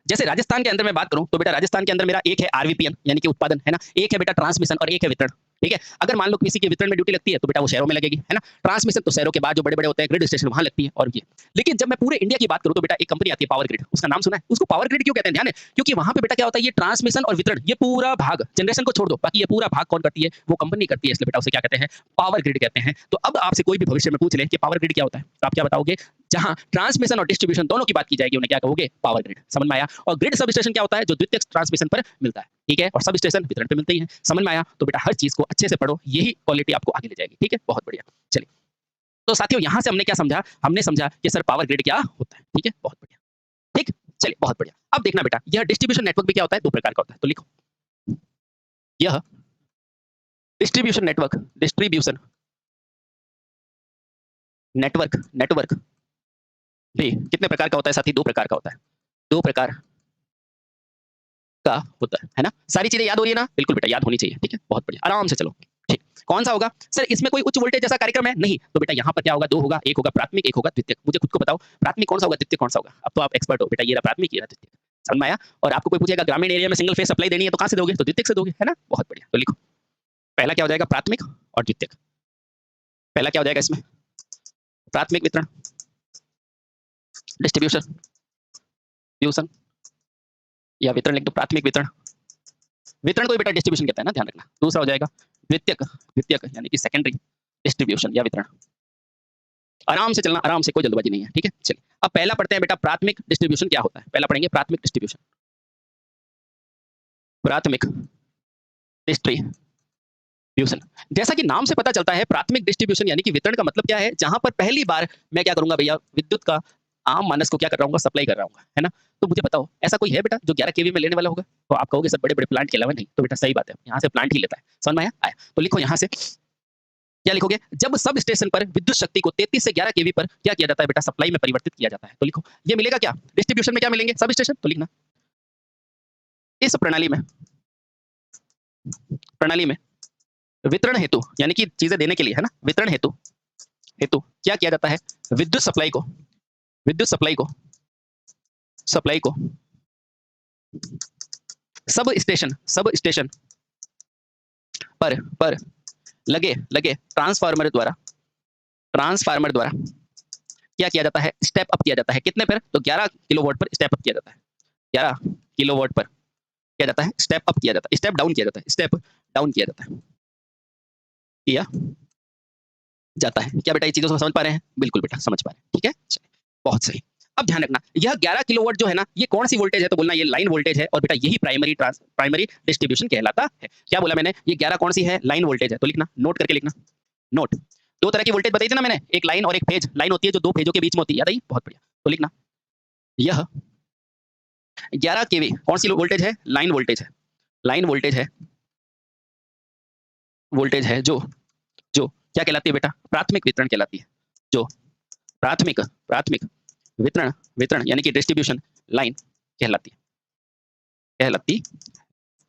जैसे राजस्थान के अंदर मैं बात करूं तो बेटा, राजस्थान के अंदर मेरा एक है आरवीपीएन यानी कि उत्पादन, है ना, एक है बेटा ट्रांसमिशन और एक है वितरण, ठीक है। अगर मान लो किसी के वितरण में ड्यूटी लगती है तो बेटा वो शहरों में लगेगी, है ना। ट्रांसमिशन तो शहरों के बाद जो बड़े बड़े होते हैं ग्रिड स्टेशन वहां लगती है, और ये। लेकिन जब मैं पूरे इंडिया की बात करूं तो बेटा एक कंपनी आती है पावर ग्रिड, उसका नाम सुना है, उसको पावर ग्रिड क्यों कहते हैं, ध्यान है, क्योंकि वहां पे बेटा क्या होता है, ये ट्रांसमिशन और वितरण, ये पूरा भाग, जनरेशन को छोड़ दो, बाकी ये पूरा भाग कौन करती है, वो कंपनी करती है, इसलिए बेटा उसे क्या कहते हैं, पावर ग्रिड कहते हैं। तो अब आपसे कोई भी भविष्य में पूछ ले कि पावर ग्रिड क्या होता है, तो आप क्या बताओगे, जहां ट्रांसमिशन और डिस्ट्रीब्यूशन दोनों की बात की जाएगी, उन्हें क्या कहोगे, पावर ग्रिड। समझ में आया। और ग्रिड सब स्टेशन क्या होता है, जो द्वितीयक ट्रांसमिशन पर मिलता है, ठीक है, और सब स्टेशन वितरण पे मिलते ही हैं। समझ में आया। तो बेटा हर चीज को अच्छे से पढ़ो, यही क्वालिटी आपको आगे ले जाएगी, ठीक है, बहुत बढ़िया। चलिए, तो साथियों यहां से हमने क्या समझा, हमने समझा कि सर पावर ग्रिड क्या होता है, ठीक है, बहुत बढ़िया, ठीक। चलिए, बहुत बढ़िया। अब देखना बेटा, यह डिस्ट्रीब्यूशन नेटवर्क भी क्या होता है, दो प्रकार का होता है। तो लिखो, यह डिस्ट्रीब्यूशन नेटवर्क भी कितने प्रकार का होता है साथी, दो प्रकार का होता है, दो प्रकार का होता है ना। सारी चीजें याद हो रही है ना, बिल्कुल बेटा याद होनी चाहिए, ठीक है, बहुत बढ़िया, आराम से चलो। ठीक, कौन सा होगा सर, इसमें कोई उच्च वोल्टेज जैसा कार्यक्रम है, नहीं, तो बेटा यहाँ पर क्या होगा, दो होगा, एक होगा प्राथमिक, एक होगा द्वितीयक। मुझे खुद को बताओ, प्राथमिक कौन सा होगा, द्वितीयक कौन सा होगा। अब तो आप एक्सपर्ट हो बेटा, ये रहा प्राथमिक, ये रहा द्वितीयक। समझ में आया। और आपको कोई पूछेगा ग्रामीण एरिया में सिंगल फेज सप्लाई देनी है तो कहां से दोगे, तो द्वितीयक से दोगे, है ना, बहुत बढ़िया। तो लिखो, पहला क्या हो जाएगा, प्राथमिक और द्वितीयक। पहला क्या हो जाएगा इसमें, प्राथमिक वितरण, डिस्ट्रीब्यूशन या वितरण लिख दो, प्राथमिक वितरण, वितरण को बेटा डिस्ट्रीब्यूशन कहता है ना, ध्यान रखना। दूसरा हो जाएगा द्वितीयक यानी कि सेकेंडरी डिस्ट्रीब्यूशन या वितरण। आराम से चलना, आराम से, कोई जल्दबाजी नहीं है, ठीक है। चलिए, अब पहला पढ़ते हैं बेटा, प्राथमिक डिस्ट्रीब्यूशन क्या होता है। पहला पढ़ेंगे प्राथमिक डिस्ट्रीब्यूशन, प्राथमिक डिस्ट्रीब्यूशन। जैसा कि नाम से पता चलता है, प्राथमिक डिस्ट्रीब्यूशन यानी कि वितरण का मतलब क्या है, जहां पर पहली बार मैं क्या करूंगा भैया, विद्युत का आम मानस को क्या कर रहा हूँ, सप्लाई कर रहा हूँ, है ना। तो मुझे बताओ, ऐसा कोई है बेटा जो 11 केवी में लेने वाला होगा, तो आप कहोगे सर बड़े बड़े प्लांट के अलावा, नहीं, तो बेटा सही बात है, यहाँ से प्लांट ही लेता है। समझ में आया। तो लिखो, यहाँ से क्या लिखोगे, जब सब स्टेशन पर विद्युत शक्ति को 33 से 11 केवी पर क्या किया जाता है बेटा, सप्लाई में परिवर्तित किया जाता है। तो लिखो, ये मिलेगा क्या, डिस्ट्रीब्यूशन में क्या मिलेंगे, सब स्टेशन। तो लिखना, इस प्रणाली में वितरण हेतु यानी कि चीजें देने के लिए, है ना, वितरण हेतु क्या किया जाता है, विद्युत सप्लाई को सब स्टेशन पर लगे ट्रांसफार्मर द्वारा क्या किया जाता है, स्टेप अप किया जाता है। कितने पर, तो 11 किलोवाट पर स्टेप अप किया जाता है, 11 किलोवाट पर क्या जाता है, स्टेप अप किया जाता है, स्टेप डाउन किया जाता है, स्टेप डाउन किया जाता है। क्या बेटा ये चीजों को समझ पा रहे हैं, बिल्कुल बेटा समझ पा रहे हैं, ठीक है, बहुत सही। अब ध्यान रखना, यह 11 किलोवाट जो है ना, ये कौन सी वोल्टेज है, तो बोलना ये लाइन वोल्टेज है, और बेटा यही प्राइमरी डिस्ट्रीब्यूशन कहलाता है। क्या बोला मैंने, ये 11 कौन सी है, लाइन वोल्टेज है। तो लिखना, नोट करके लिखना, नोट। दो तरह की वोल्टेज बताई थी ना मैंने, एक लाइन और एक फेज। लाइन होती है जो दो फेजों के बीच में होती है, याद आई? बहुत बढ़िया। तो लिखना यह 11 केवी कौन सी वोल्टेज है? लाइन वोल्टेज है। लाइन वोल्टेज है जो जो क्या कहलाती है बेटा? प्राथमिक वितरण कहलाती है। जो प्राथमिक प्राथमिक वितरण वितरण यानी कि डिस्ट्रीब्यूशन लाइन कहलाती।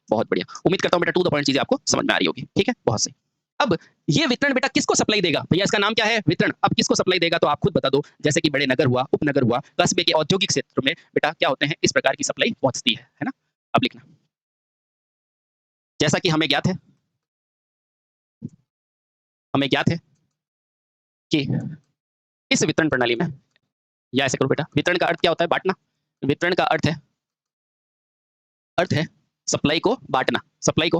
बहुत बढ़िया। उम्मीद करता हूं बेटा टू द पॉइंट चीजें आपको समझ में आ रही होगी। ठीक है, बहुत सही। अब ये वितरण बेटा किसको सप्लाई देगा? भैया इसका नाम क्या है? वितरण। अब किसको सप्लाई देगा तो आप खुद बता दो। जैसे कि बड़े नगर हुआ, उपनगर हुआ, कस्बे के औद्योगिक क्षेत्र में बेटा क्या होते हैं, इस प्रकार की सप्लाई पहुंचती है ना? अब लिखना, जैसा कि हमें ज्ञात है कि इस वितरण प्रणाली में, या ऐसे करो बेटा, वितरण का अर्थ क्या होता है? बांटना। वितरण का अर्थ है सप्लाई को बांटना, सप्लाई को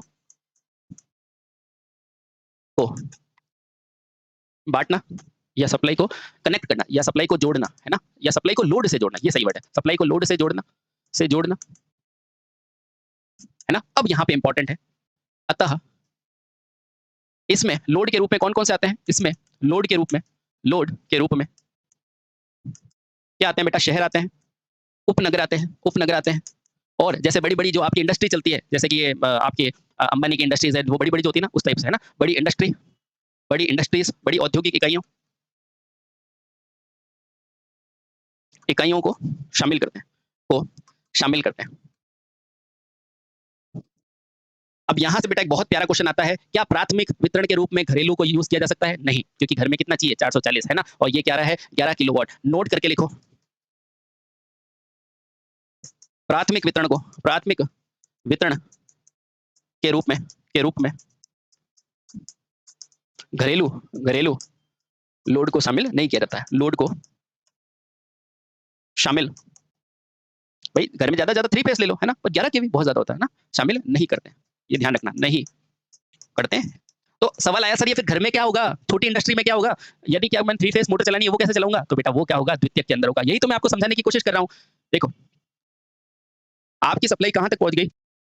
बांटना, या सप्लाई को कनेक्ट करना, या सप्लाई को जोड़ना, है ना? या सप्लाई को लोड से जोड़ना, ये सही वर्ड है। सप्लाई को लोड से जोड़ना है ना? अब यहाँ पे इंपॉर्टेंट है, अतः इसमें लोड के रूप में कौन-कौन से आते हैं? इसमें लोड के रूप में क्या आते हैं बेटा? शहर आते हैं, उपनगर आते हैं, और जैसे बड़ी-बड़ी जो आपकी इंडस्ट्री चलती है, जैसे कि ये आपके अंबानी की इंडस्ट्रीज है, वो बड़ी-बड़ी जो होती है ना, उस टाइप से, है ना? बड़ी इंडस्ट्रीज, बड़ी औद्योगिक इकाइयों को शामिल करते हैं। अब यहाँ से बेटा एक बहुत प्यारा क्वेश्चन आता है, क्या प्राथमिक वितरण के रूप में घरेलू को यूज किया जा सकता है? नहीं, क्योंकि घर में कितना चाहिए? 440, है ना? और ये क्या रहा है? 11 किलोवाट। नोट करके लिखो, प्राथमिक वितरण के रूप में घरेलू लोड को शामिल नहीं किया जाता है। लोड को शामिल, भाई घर में ज्यादा 3 फेस ले लो, है ना? पर 11 केवी बहुत ज्यादा होता है ना, शामिल नहीं करते हैं। ये ध्यान रखना, नहीं करते हैं। तो सवाल आया सर ये फिर घर में क्या होगा? छोटी इंडस्ट्री में क्या होगा? यदि क्या मैंने 3 फेस मोटर चलानी है, वो कैसे चलाऊंगा? तो बेटा वो क्या होगा? द्वितीयक के अंदर होगा। यही तो मैं आपको समझाने की कोशिश कर रहा हूँ। देखो, आपकी सप्लाई कहाँ तक पहुंच गई?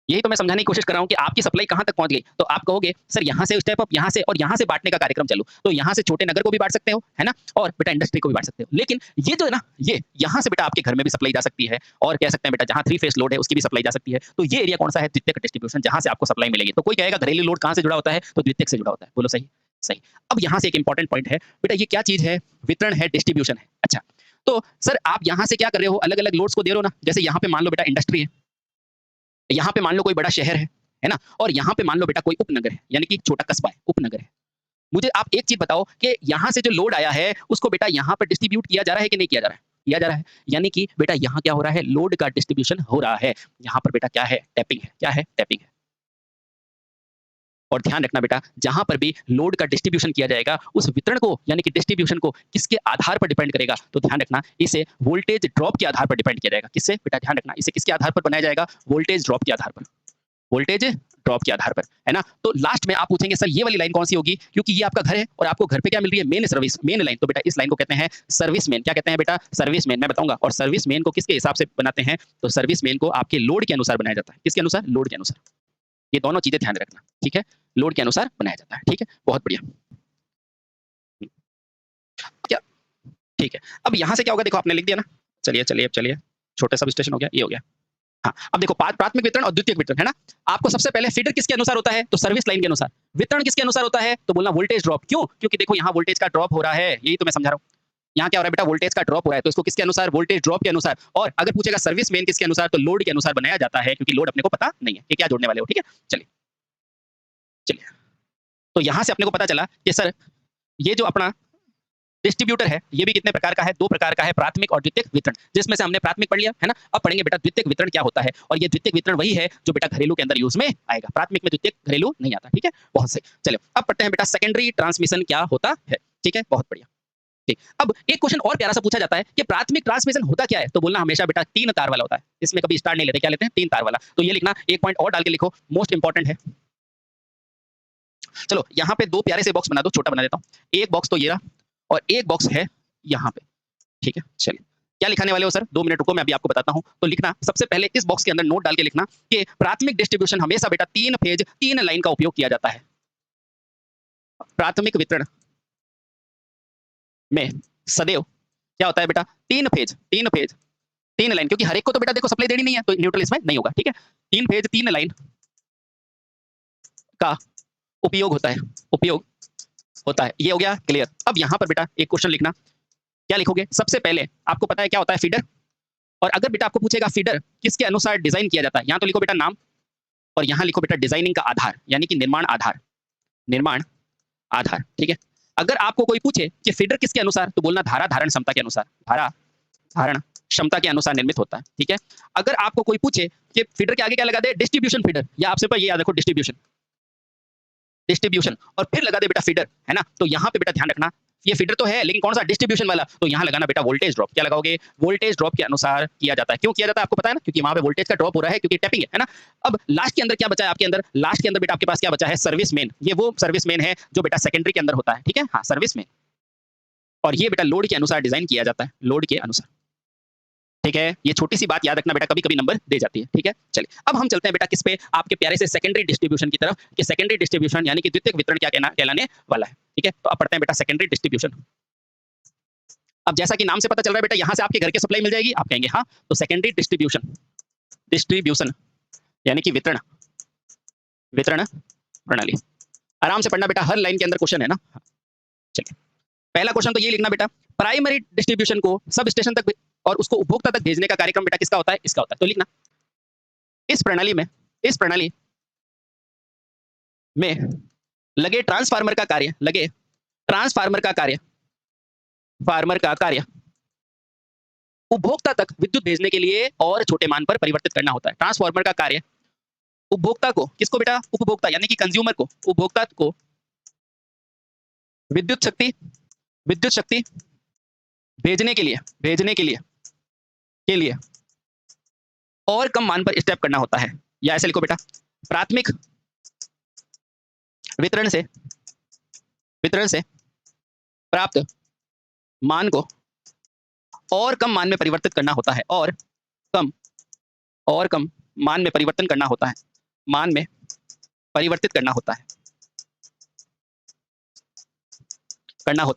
यही तो मैं समझाने की कोशिश कर रहा हूँ कि आपकी सप्लाई कहाँ तक पहुंच गई। तो आप कहोगे सर यहाँ से स्टेप अप, यहाँ से और यहाँ से बांटने का कार्यक्रम चालू। तो यहाँ से छोटे नगर को भी बांट सकते हो, है ना? और बेटा इंडस्ट्री को भी बांट सकते हो। लेकिन ये जो है ना, ये यहाँ से बेटा आपके घर में भी सप्लाई जा सकती है, और कह सकते हैं बेटा जहाँ 3 फेस लोड है उसकी भी सप्लाई जा सकती है। तो ये एरिया कौन सा है? द्वितीयक डिस्ट्रीब्यूशन, जहाँ से आपको सप्लाई मिलेगी। तो कोई कहेगा घरेलू लोड कहाँ से जुड़ा होता है? तो द्वितीयक से जुड़ा होता है। बोलो सही? सही। अब यहाँ से एक इंपॉर्टेंट पॉइंट है बेटा, ये क्या चीज है? वितरण है, डिस्ट्रीब्यूशन है। अच्छा, तो सर आप यहाँ से क्या कर रहे हो? अलग अलग लोड्स को दे रहे हो ना। जैसे यहाँ पे मान लो बेटा इंडस्ट्री है, यहाँ पे मान लो कोई बड़ा शहर है ना? और यहाँ पे मान लो बेटा कोई उपनगर है, यानी कि छोटा कस्बा है, उपनगर है। मुझे आप एक चीज बताओ कि यहाँ से जो लोड आया है उसको बेटा यहाँ पर डिस्ट्रीब्यूट किया जा रहा है कि नहीं किया जा रहा है? किया जा रहा है। यानी कि बेटा यहाँ क्या हो रहा है? लोड का डिस्ट्रीब्यूशन हो रहा है। यहाँ पर बेटा क्या है? टैपिंग है। क्या है? टैपिंग है। और ध्यान रखना बेटा, जहां पर भी लोड का डिस्ट्रीब्यूशन किया जाएगा, उस वितरण को यानी कि डिस्ट्रीब्यूशन को किसके आधार पर डिपेंड करेगा? तो ध्यान रखना, इसे वोल्टेज ड्रॉप के आधार पर डिपेंड किया जाएगा। किससे? बेटा ध्यान रखना, इसे किसके आधार पर बनाया जाएगा? वोल्टेज ड्रॉप के आधार पर। वोल्टेज ड्रॉप के आधार पर, है ना? तो लास्ट में आप पूछेंगे सर ये वाली लाइन कौन सी होगी? क्योंकि ये आपका घर है और आपको घर पे क्या मिल रही है? Main service, main line. तो बेटा इस लाइन को कहते हैं सर्विस मेन। क्या कहते हैं बेटा? Service main. मैं बताऊंगा। और सर्विस मेन को किसके हिसाब से बनाते हैं? तो सर्विस मेन को आपके लोड के अनुसार बनाया जाता है। किसके अनुसार? लोड के अनुसार। ये दोनों चीजें ध्यान रखना, ठीक है? लोड के अनुसार बनाया जाता है, ठीक है? बहुत बढ़िया। क्या? ठीक है। अब यहाँ से क्या होगा? देखो आपने लिख दिया ना। चलिए, छोटा सब स्टेशन हो गया, ये हो गया। हाँ, अब देखो प्राथमिक वितरण और द्वितीयक वितरण, है ना? आपको सबसे पहले फीडर किसके अनुसार होता है? तो सर्विस लाइन के अनुसार। वितरण किसके अनुसार होता है? तो बोलना वोल्टेज ड्रॉप। क्यों? क्योंकि देखो यहाँ वोल्टेज का ड्रॉप हो रहा है, यही तो मैं समझा रहा हूँ। यहाँ क्या हो रहा है बेटा? वोल्टेज का ड्रॉप हो रहा है, तो इसको किसके अनुसार? वोल्टेज ड्रॉप के अनुसार। और अगर पूछेगा सर्विस मेन किसके अनुसार, तो लोड के अनुसार बनाया जाता है, क्योंकि लोड अपने को पता नहीं है कि क्या जोड़ने वाले हो, ठीक है? चलिए, तो यहाँ से अपने को पता चला कि सर ये जो अपना डिस्ट्रीब्यूटर है, ये भी कितने प्रकार का है? 2 प्रकार का है, प्राथमिक और द्वितीयक वितरण। जिसमें से हमने प्राथमिक पढ़ लिया, है ना? अब पढ़ेंगे बेटा द्वितीयक वितरण क्या होता है, और ये द्वितीयक वितरण वही है जो बेटा घरेलू के अंदर यूज में आएगा। प्राथमिक में द्वितीयक घरेलू नहीं आता, ठीक है? बहुत सही। चलो अब पढ़ते हैं बेटा सेकेंडरी ट्रांसमिशन क्या होता है, ठीक है? बहुत बढ़िया। ठीक, अब एक क्वेश्चन और प्यारा सा पूछा जाता है कि प्राथमिक ट्रांसमिशन होता क्या है? तो बोलना हमेशा बेटा 3 तार वाला होता है। इसमें कभी स्टार नहीं लेते, क्या लेते हैं? 3 तार वाला। तो ये लिखना, एक पॉइंट और डाल के लिखो, मोस्ट इंपॉर्टेंट है। चलो यहाँ पे 2 प्यारे से बॉक्स बना दो, छोटा बना देता हूँ। एक बॉक्स तो ये रहा, और एक बॉक्स है यहाँ पे, ठीक है? चलिए, क्या लिखाने वाले हो सर? 2 मिनट रुको, मैं अभी आपको बताता हूँ। तो लिखना, सबसे पहले इस बॉक्स के अंदर नोट डाल के लिखना कि प्राथमिक डिस्ट्रीब्यूशन हमेशा बेटा 3 फेज 3 लाइन का उपयोग किया जाता है। प्राथमिक वितरण में सदैव क्या होता है बेटा, तीन फेज तीन लाइन, क्योंकि हर एक को तो बेटा देखो सप्लाई देनी नहीं है, तो न्यूट्रल इसमें नहीं होगा, ठीक है। तीन फेज तीन लाइन का उपयोग होता है। ये हो गया क्लियर। अब यहाँ पर बेटा एक क्वेश्चन लिखना, क्या लिखोगे? सबसे पहले आपको पता है क्या होता है फीडर, और अगर बेटा आपको पूछेगा फीडर किसके अनुसार डिजाइन किया जाता है, यहाँ तो लिखो बेटा नाम, और यहाँ लिखो बेटा डिजाइनिंग का आधार, यानी कि निर्माण आधार, ठीक है। अगर आपको कोई पूछे कि फीडर किसके अनुसार, तो बोलना धारा धारण क्षमता के अनुसार, धारा धारण क्षमता के अनुसार निर्मित होता है, ठीक है। अगर आपको कोई पूछे कि फीडर के आगे क्या लगा दे, डिस्ट्रीब्यूशन फीडर, या आपसे पर ये याद रखो डिस्ट्रीब्यूशन, और फिर लगा दे बेटा फीडर, है ना। तो यहाँ पे बेटा ध्यान रखना, ये फीडर तो है लेकिन कौन सा, डिस्ट्रीब्यूशन वाला, तो यहाँ लगाना बेटा वोल्टेज ड्रॉप। क्या लगाओगे? वोल्टेज ड्रॉप के अनुसार किया जाता है। क्यों किया जाता है आपको पता है ना, क्योंकि वहां पे वोल्टेज का ड्रॉप हो रहा है, क्योंकि टैपिंग है ना। अब लास्ट के अंदर क्या बचा है आपके अंदर, लास्ट के अंदर बेटा आपके पास क्या बचा है, सर्विस मेन। ये वो सर्विस मेन है जो बेटा सेकेंडरी के अंदर होता है, ठीक है, हाँ सर्विस मेन। और ये बेटा लोड के अनुसार डिजाइन किया जाता है, लोड के अनुसार, ठीक है। ये छोटी सी बात याद रखना बेटा, कभी कभी नंबर दे जाती है, ठीक है। चलिए अब हम चलते हैं बेटा किस पे, आपके प्यारे से सेकेंडरी डिस्ट्रीब्यूशन की तरफ, कि सेकेंडरी डिस्ट्रीब्यूशन यानी कि द्वितीयक वितरण क्या कहलाने वाला है, ठीक है। तो अब पढ़ते हैं बेटा सेकेंडरी डिस्ट्रीब्यूशन। अब जैसा कि नाम से पता चल रहा है बेटा, यहां से आपके घर के सप्लाई मिल जाएगी, आप कहेंगे हाँ, तो सेकेंडरी डिस्ट्रीब्यूशन यानी कि वितरण प्रणाली। आराम से पढ़ना बेटा, हर लाइन के अंदर क्वेश्चन है ना। चलिए पहला क्वेश्चन तो ये लिखना बेटा, प्राइमरी डिस्ट्रीब्यूशन को सब स्टेशन तक और उसको उपभोक्ता तक भेजने का कार्यक्रम बेटा किसका होता है, इसका होता है। तो लिखना, इस प्रणाली में लगे ट्रांसफार्मर का कार्य उपभोक्ता तक विद्युत भेजने के लिए और छोटे मान पर परिवर्तित करना होता है। ट्रांसफार्मर का कार्य उपभोक्ता को, किसको बेटा, उपभोक्ता यानी कि कंज्यूमर को, उपभोक्ता को विद्युत शक्ति भेजने के लिए और कम मान पर स्टेप करना होता है। या ऐसे लिखो बेटा, प्राथमिक वितरण से प्राप्त मान को और कम मान में परिवर्तित करना होता है, और कम मान में परिवर्तन करना होता है, मान में परिवर्तित करना होता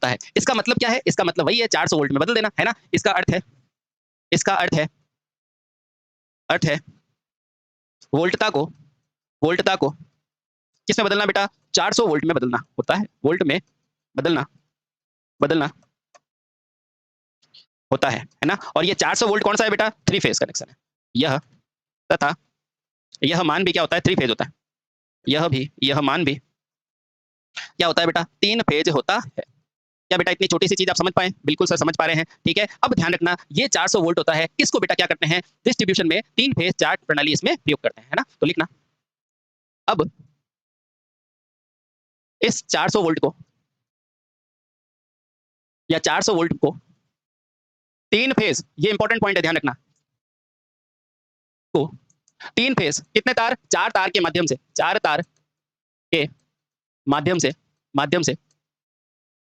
है। इसका मतलब क्या है, इसका मतलब वही है 400 वोल्ट में बदल देना, है ना। इसका अर्थ है वोल्टता को किस में बदलना बेटा, 400 वोल्ट में बदलना होता है, वोल्ट में बदलना होता है ना। और ये 400 वोल्ट कौन सा है बेटा, 3 फेज कनेक्शन है यह, तथा यह मान भी क्या होता है, 3 फेज होता है। यह मान भी क्या होता है बेटा, 3 फेज होता है। क्या बेटा इतनी छोटी सी चीज आप समझ पाए? बिल्कुल सर समझ पा रहे हैं, ठीक है। अब ध्यान रखना, ये 400 वोल्ट होता है, इसको बेटा क्या करते हैं, डिस्ट्रीब्यूशन में 3 फेज चार्ट प्रणाली इसमें प्रयोग करते हैं, है ना। तो लिखना, अब इस 400 वोल्ट को या 400 वोल्ट को 3 फेज, ये इंपॉर्टेंट पॉइंट है, ध्यान रखना, को 3 फेज कितने तार, 4 तार के माध्यम से, 4 तार के माध्यम से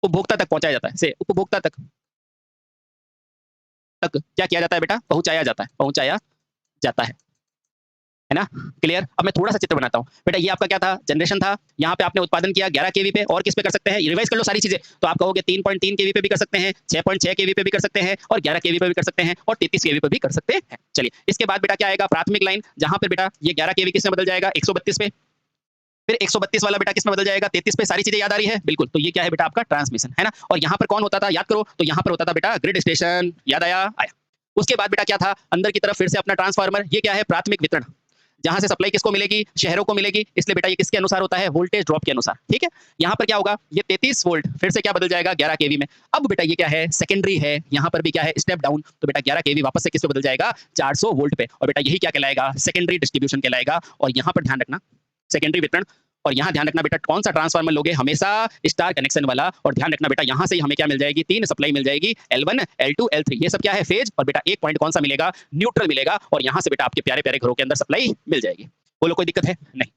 उपभोक्ता तक पहुंचाया जाता है, से उपभोक्ता तक क्या किया जाता है बेटा, पहुंचाया जाता है ना। क्लियर। अब मैं थोड़ा सा चित्र बनाता हूं बेटा, ये आपका क्या था, जनरेशन था, यहाँ पे आपने उत्पादन किया 11 केवी पे, और किस पे कर सकते हैं, रिवाइज कर लो सारी चीजें, तो आप कहोगे 3.3 केवी पे भी कर सकते हैं, 6.6 केवी पे भी कर सकते हैं, और 11 केवी पे भी कर सकते हैं, और 33 केवी पे भी कर सकते हैं। चलिए इसके बाद बेटा क्या आएगा, प्राथमिक लाइन, जहां पर बेटा ये 11 केवी किस में बदल जाएगा, 132 पे, फिर 132 वाला बेटा किस में बदल जाएगा, 33 पे। सारी चीजें याद आ रही है, बिल्कुल। तो ये क्या है बेटा, आपका ट्रांसमिशन, है ना। और यहाँ पर कौन होता था, याद करो, तो यहाँ पर होता था बेटा ग्रिड स्टेशन, याद आया। उसके बाद बेटा क्या था, अंदर की तरफ फिर से अपना ट्रांसफार्मर, ये क्या है, प्राथमिक वितरण, जहां से सप्लाई किसको मिलेगी, शहरों को मिलेगी, इसलिए बेटा ये किसके अनुसार होता है, वोल्टेज ड्रॉप के अनुसार, ठीक है। यहाँ पर क्या होगा, ये 33 वोल्ट फिर से क्या बदल जाएगा, 11 केवी में। अब बेटा ये क्या है, सेकेंडरी है, यहाँ पर भी क्या है, स्टेप डाउन, तो बेटा 11 केवी वापस से किस पे बदल जाएगा, 400 वोल्ट पे, और बेटा यही क्या कहलाएगा, सेकेंडरी डिस्ट्रीब्यूशन कहलाएगा। और यहाँ पर ध्यान रखना, सेकेंडरी वितरण, और यहाँ ध्यान रखना बेटा कौन सा ट्रांसफार्मर लोगे, हमेशा स्टार कनेक्शन वाला। और ध्यान रखना बेटा यहाँ से ही हमें क्या मिल जाएगी, 3 सप्लाई मिल जाएगी, L1 L2 L3, ये सब क्या है, फेज। और बेटा एक पॉइंट कौन सा मिलेगा, न्यूट्रल मिलेगा, और यहाँ से बेटा आपके प्यारे प्यारे घरों के अंदर सप्लाई मिल जाएगी। बोलो कोई दिक्कत है? नहीं।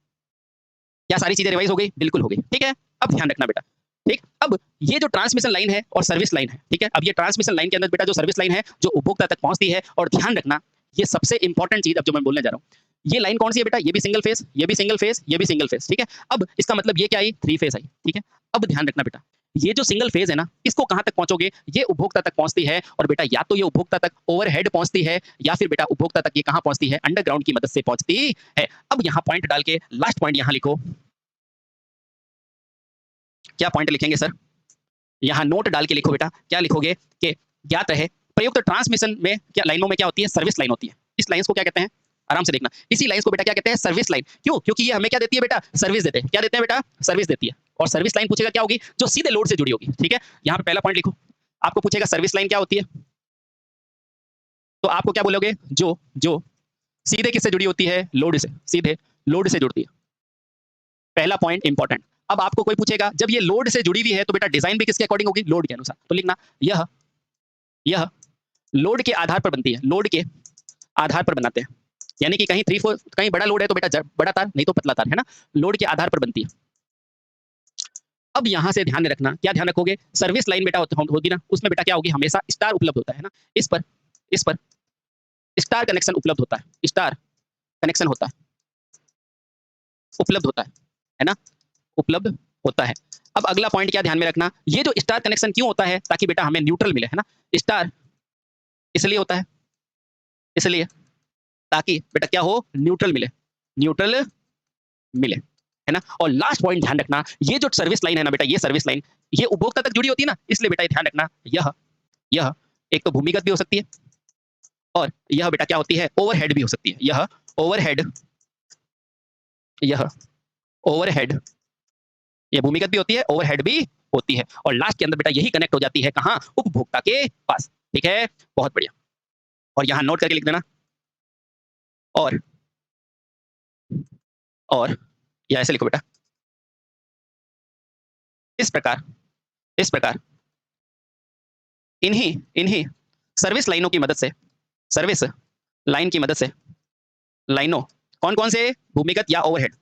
क्या सारी चीजें रिवाइज हो गई? बिल्कुल हो गई, ठीक है। अब ध्यान रखना बेटा, ठीक। अब ये जो ट्रांसमिशन लाइन है और सर्विस लाइन है, ठीक है, अब ये ट्रांसमिशन लाइन के अंदर बेटा जो सर्विस लाइन है जो उपभोक्ता तक पहुंचती है, और ध्यान रखना ये सबसे इंपॉर्टेंट चीज अब जो मैं बोलने जा रहा हूँ, ये लाइन कौन सी है बेटा, ये भी सिंगल फेज, ये भी सिंगल फेज, ये भी सिंगल फेज, ठीक है। अब इसका मतलब ये क्या आई, 3 फेज आई, ठीक है। अब ध्यान रखना बेटा, ये जो सिंगल फेज है ना, इसको कहां तक पहुंचोगे, ये उपभोक्ता तक पहुंचती है। और बेटा या तो ये उपभोक्ता तक ओवरहेड पहुंचती है, या फिर बेटा उपभोक्ता तक ये कहां पहुंचती है, अंडरग्राउंड की मदद से पहुंचती है। अब यहां पॉइंट डाल के लास्ट पॉइंट यहां लिखो। क्या पॉइंट लिखेंगे सर? यहां नोट डाल के लिखो बेटा। क्या लिखोगे कि ज्ञात रहे प्रयुक्त ट्रांसमिशन में क्या लाइनों में क्या होती है, सर्विस लाइन होती है। इस लाइंस को क्या कहते हैं, आराम से देखना, इसी लाइंस को बेटा क्या कहते हैं, सर्विस लाइन। क्यों? क्योंकि ये हमें क्या देती है बेटा, सर्विस देते हैं। क्या देते हैं बेटा, सर्विस देती है। और सर्विस लाइन पूछेगा क्या होगी, जो सीधे लोड से जुड़ी होगी। ठीक है, यहाँ पे पहला पॉइंट लिखो। आपको पूछेगा सर्विस लाइन क्या होती है, तो आपको क्या बोलोगे, जो जो सीधे किससे जुड़ी होती है, लोड से, सीधे लोड से जुड़ती है। पहला पॉइंट इंपॉर्टेंट। अब आपको कोई पूछेगा जब ये लोड से जुड़ी हुई है तो बेटा डिजाइन भी किसके अकॉर्डिंग होगी, लोड के अनुसार। तो लिखना यह लोड के आधार पर बनती है, लोड के आधार पर बनाते हैं। यानी कि कहीं 3-4 कहीं बड़ा लोड है तो बेटा बड़ा तार, नहीं तो पतला तार, है ना। लोड के आधार पर बनती है। अब यहां से ध्यान में रखना, क्या ध्यान रखोगे, सर्विस लाइन बेटा होगी ना, उसमें बेटा क्या होगी, हमेशा स्टार उपलब्ध होता है ना। इस पर स्टार कनेक्शन उपलब्ध होता है, स्टार कनेक्शन होता है, उपलब्ध होता है ना, उपलब्ध होता है। अब अगला पॉइंट क्या ध्यान में रखना, ये जो स्टार कनेक्शन क्यों होता है, ताकि बेटा हमें न्यूट्रल मिले, है ना। स्टार इसलिए होता है, इसलिए ताकि बेटा क्या हो, न्यूट्रल मिले, न्यूट्रल मिले, है ना। और लास्ट पॉइंट ध्यान रखना, ये जो सर्विस लाइन है ना बेटा, ये सर्विस लाइन ये उपभोक्ता तक जुड़ी होती है ना, इसलिए बेटा ध्यान रखना, यह एक तो भूमिगत भी हो सकती है, और यह बेटा क्या होती है, ओवरहेड भी हो सकती है। यह ओवरहेड ये भूमिगत भी होती है, ओवरहेड भी होती है। और लास्ट के अंदर बेटा यही कनेक्ट हो जाती है कहां, उपभोक्ता के पास। ठीक है, बहुत बढ़िया। और यहां नोट करके लिख देना, और या ऐसे लिखो बेटा, इस प्रकार इन्हीं सर्विस लाइनों की मदद से, सर्विस लाइन की मदद से, लाइनों कौन कौन से, भूमिगत या ओवरहेड,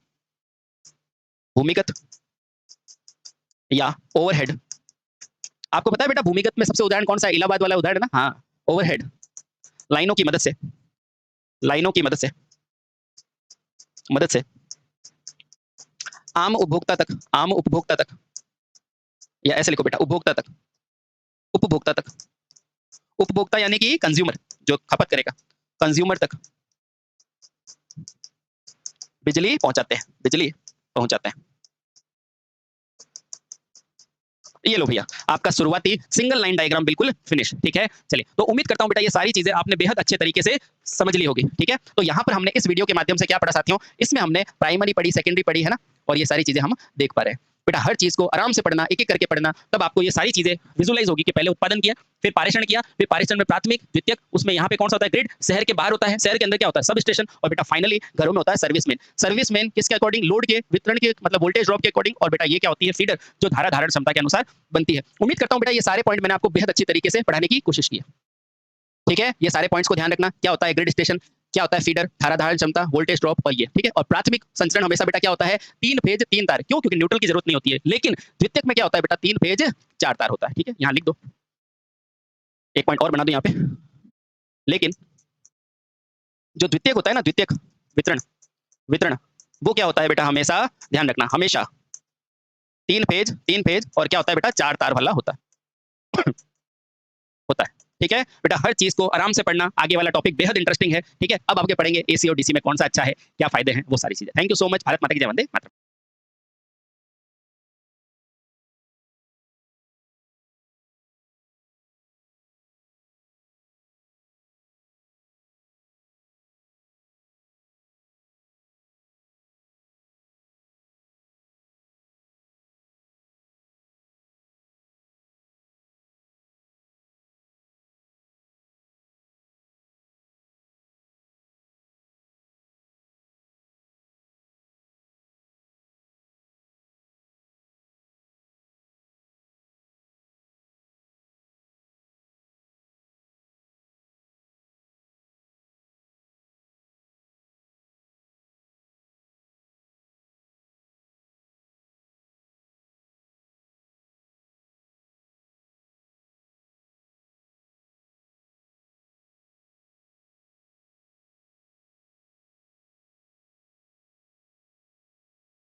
भूमिगत या ओवरहेड। आपको पता है बेटा भूमिगत में सबसे उदाहरण कौन सा है, इलाहाबाद वाला उदाहरण है ना। हाँ, ओवरहेड लाइनों की मदद से, लाइनों की मदद से आम उपभोक्ता तक, या ऐसे लिखो बेटा, उपभोक्ता यानी कि कंज्यूमर, जो खपत करेगा, कंज्यूमर तक बिजली पहुंचाते हैं। ये लो भैया, आपका शुरुआती सिंगल लाइन डायग्राम बिल्कुल फिनिश। ठीक है, चलिए, तो उम्मीद करता हूं बेटा ये सारी चीजें आपने बेहद अच्छे तरीके से समझ ली होगी। ठीक है, तो यहाँ पर हमने इस वीडियो के माध्यम से क्या पढ़ा साथियों, इसमें हमने प्राइमरी पढ़ी, सेकेंडरी पढ़ी, है ना, और ये सारी चीजें हम देख पा रहे हैं। बेटा हर चीज को आराम से पढ़ना, एक एक करके पढ़ना, तब आपको ये सारी चीजें विजुलाइज होगी कि पहले उत्पादन किया, फिर पारेषण किया, फिर पारेषण में प्राथमिक, द्वितीयक, उसमें यहाँ पे कौन सा होता है, ग्रिड, शहर के बाहर होता है, शहर के अंदर क्या होता है, सब स्टेशन, और बेटा फाइनली घरों में होता है सर्विसमैन। सर्विसमैन किसके अकॉर्डिंग, लोड के वितरण के, मतलब वोल्टेज ड्रॉप के अकॉर्डिंग, और बेटा ये क्या होती है, फीडर, जो धारा धारण क्षमता के अनुसार बनती है। उम्मीद करता हूं बेटा ये सारे पॉइंट मैंने आपको बेहद अच्छी तरीके से पढ़ाने की कोशिश की है। ठीक है, ये सारे पॉइंट्स को ध्यान रखना, क्या होता है ग्रिड स्टेशन, क्या होता है फीडर, धारा धारण क्षमता, वोल्टेज ड्रॉप, और ये। ठीक है, और प्राथमिक संचरण हमेशा बेटा क्या होता है, 3 फेज 3 तार। क्यों? क्योंकि न्यूट्रल की जरूरत नहीं होती है। लेकिन द्वितीयक में क्या होता है बेटा, 3 फेज 4 तार होता है। ठीक है, यहां लिख दो, एक पॉइंट और बना दो यहाँ पे। लेकिन जो द्वितीयक होता है ना, द्वितीयक वितरण वो क्या होता है बेटा, हमेशा ध्यान रखना, हमेशा 3 फेज और क्या होता है बेटा, 4 तार वाला होता है। ठीक है बेटा, हर चीज को आराम से पढ़ना, आगे वाला टॉपिक बेहद इंटरेस्टिंग है। ठीक है, अब आगे पढ़ेंगे एसी और डीसी में कौन सा अच्छा है, क्या फायदे हैं, वो सारी चीजें। Thank you so much. Bharat माता की जय, वंदे मातरम।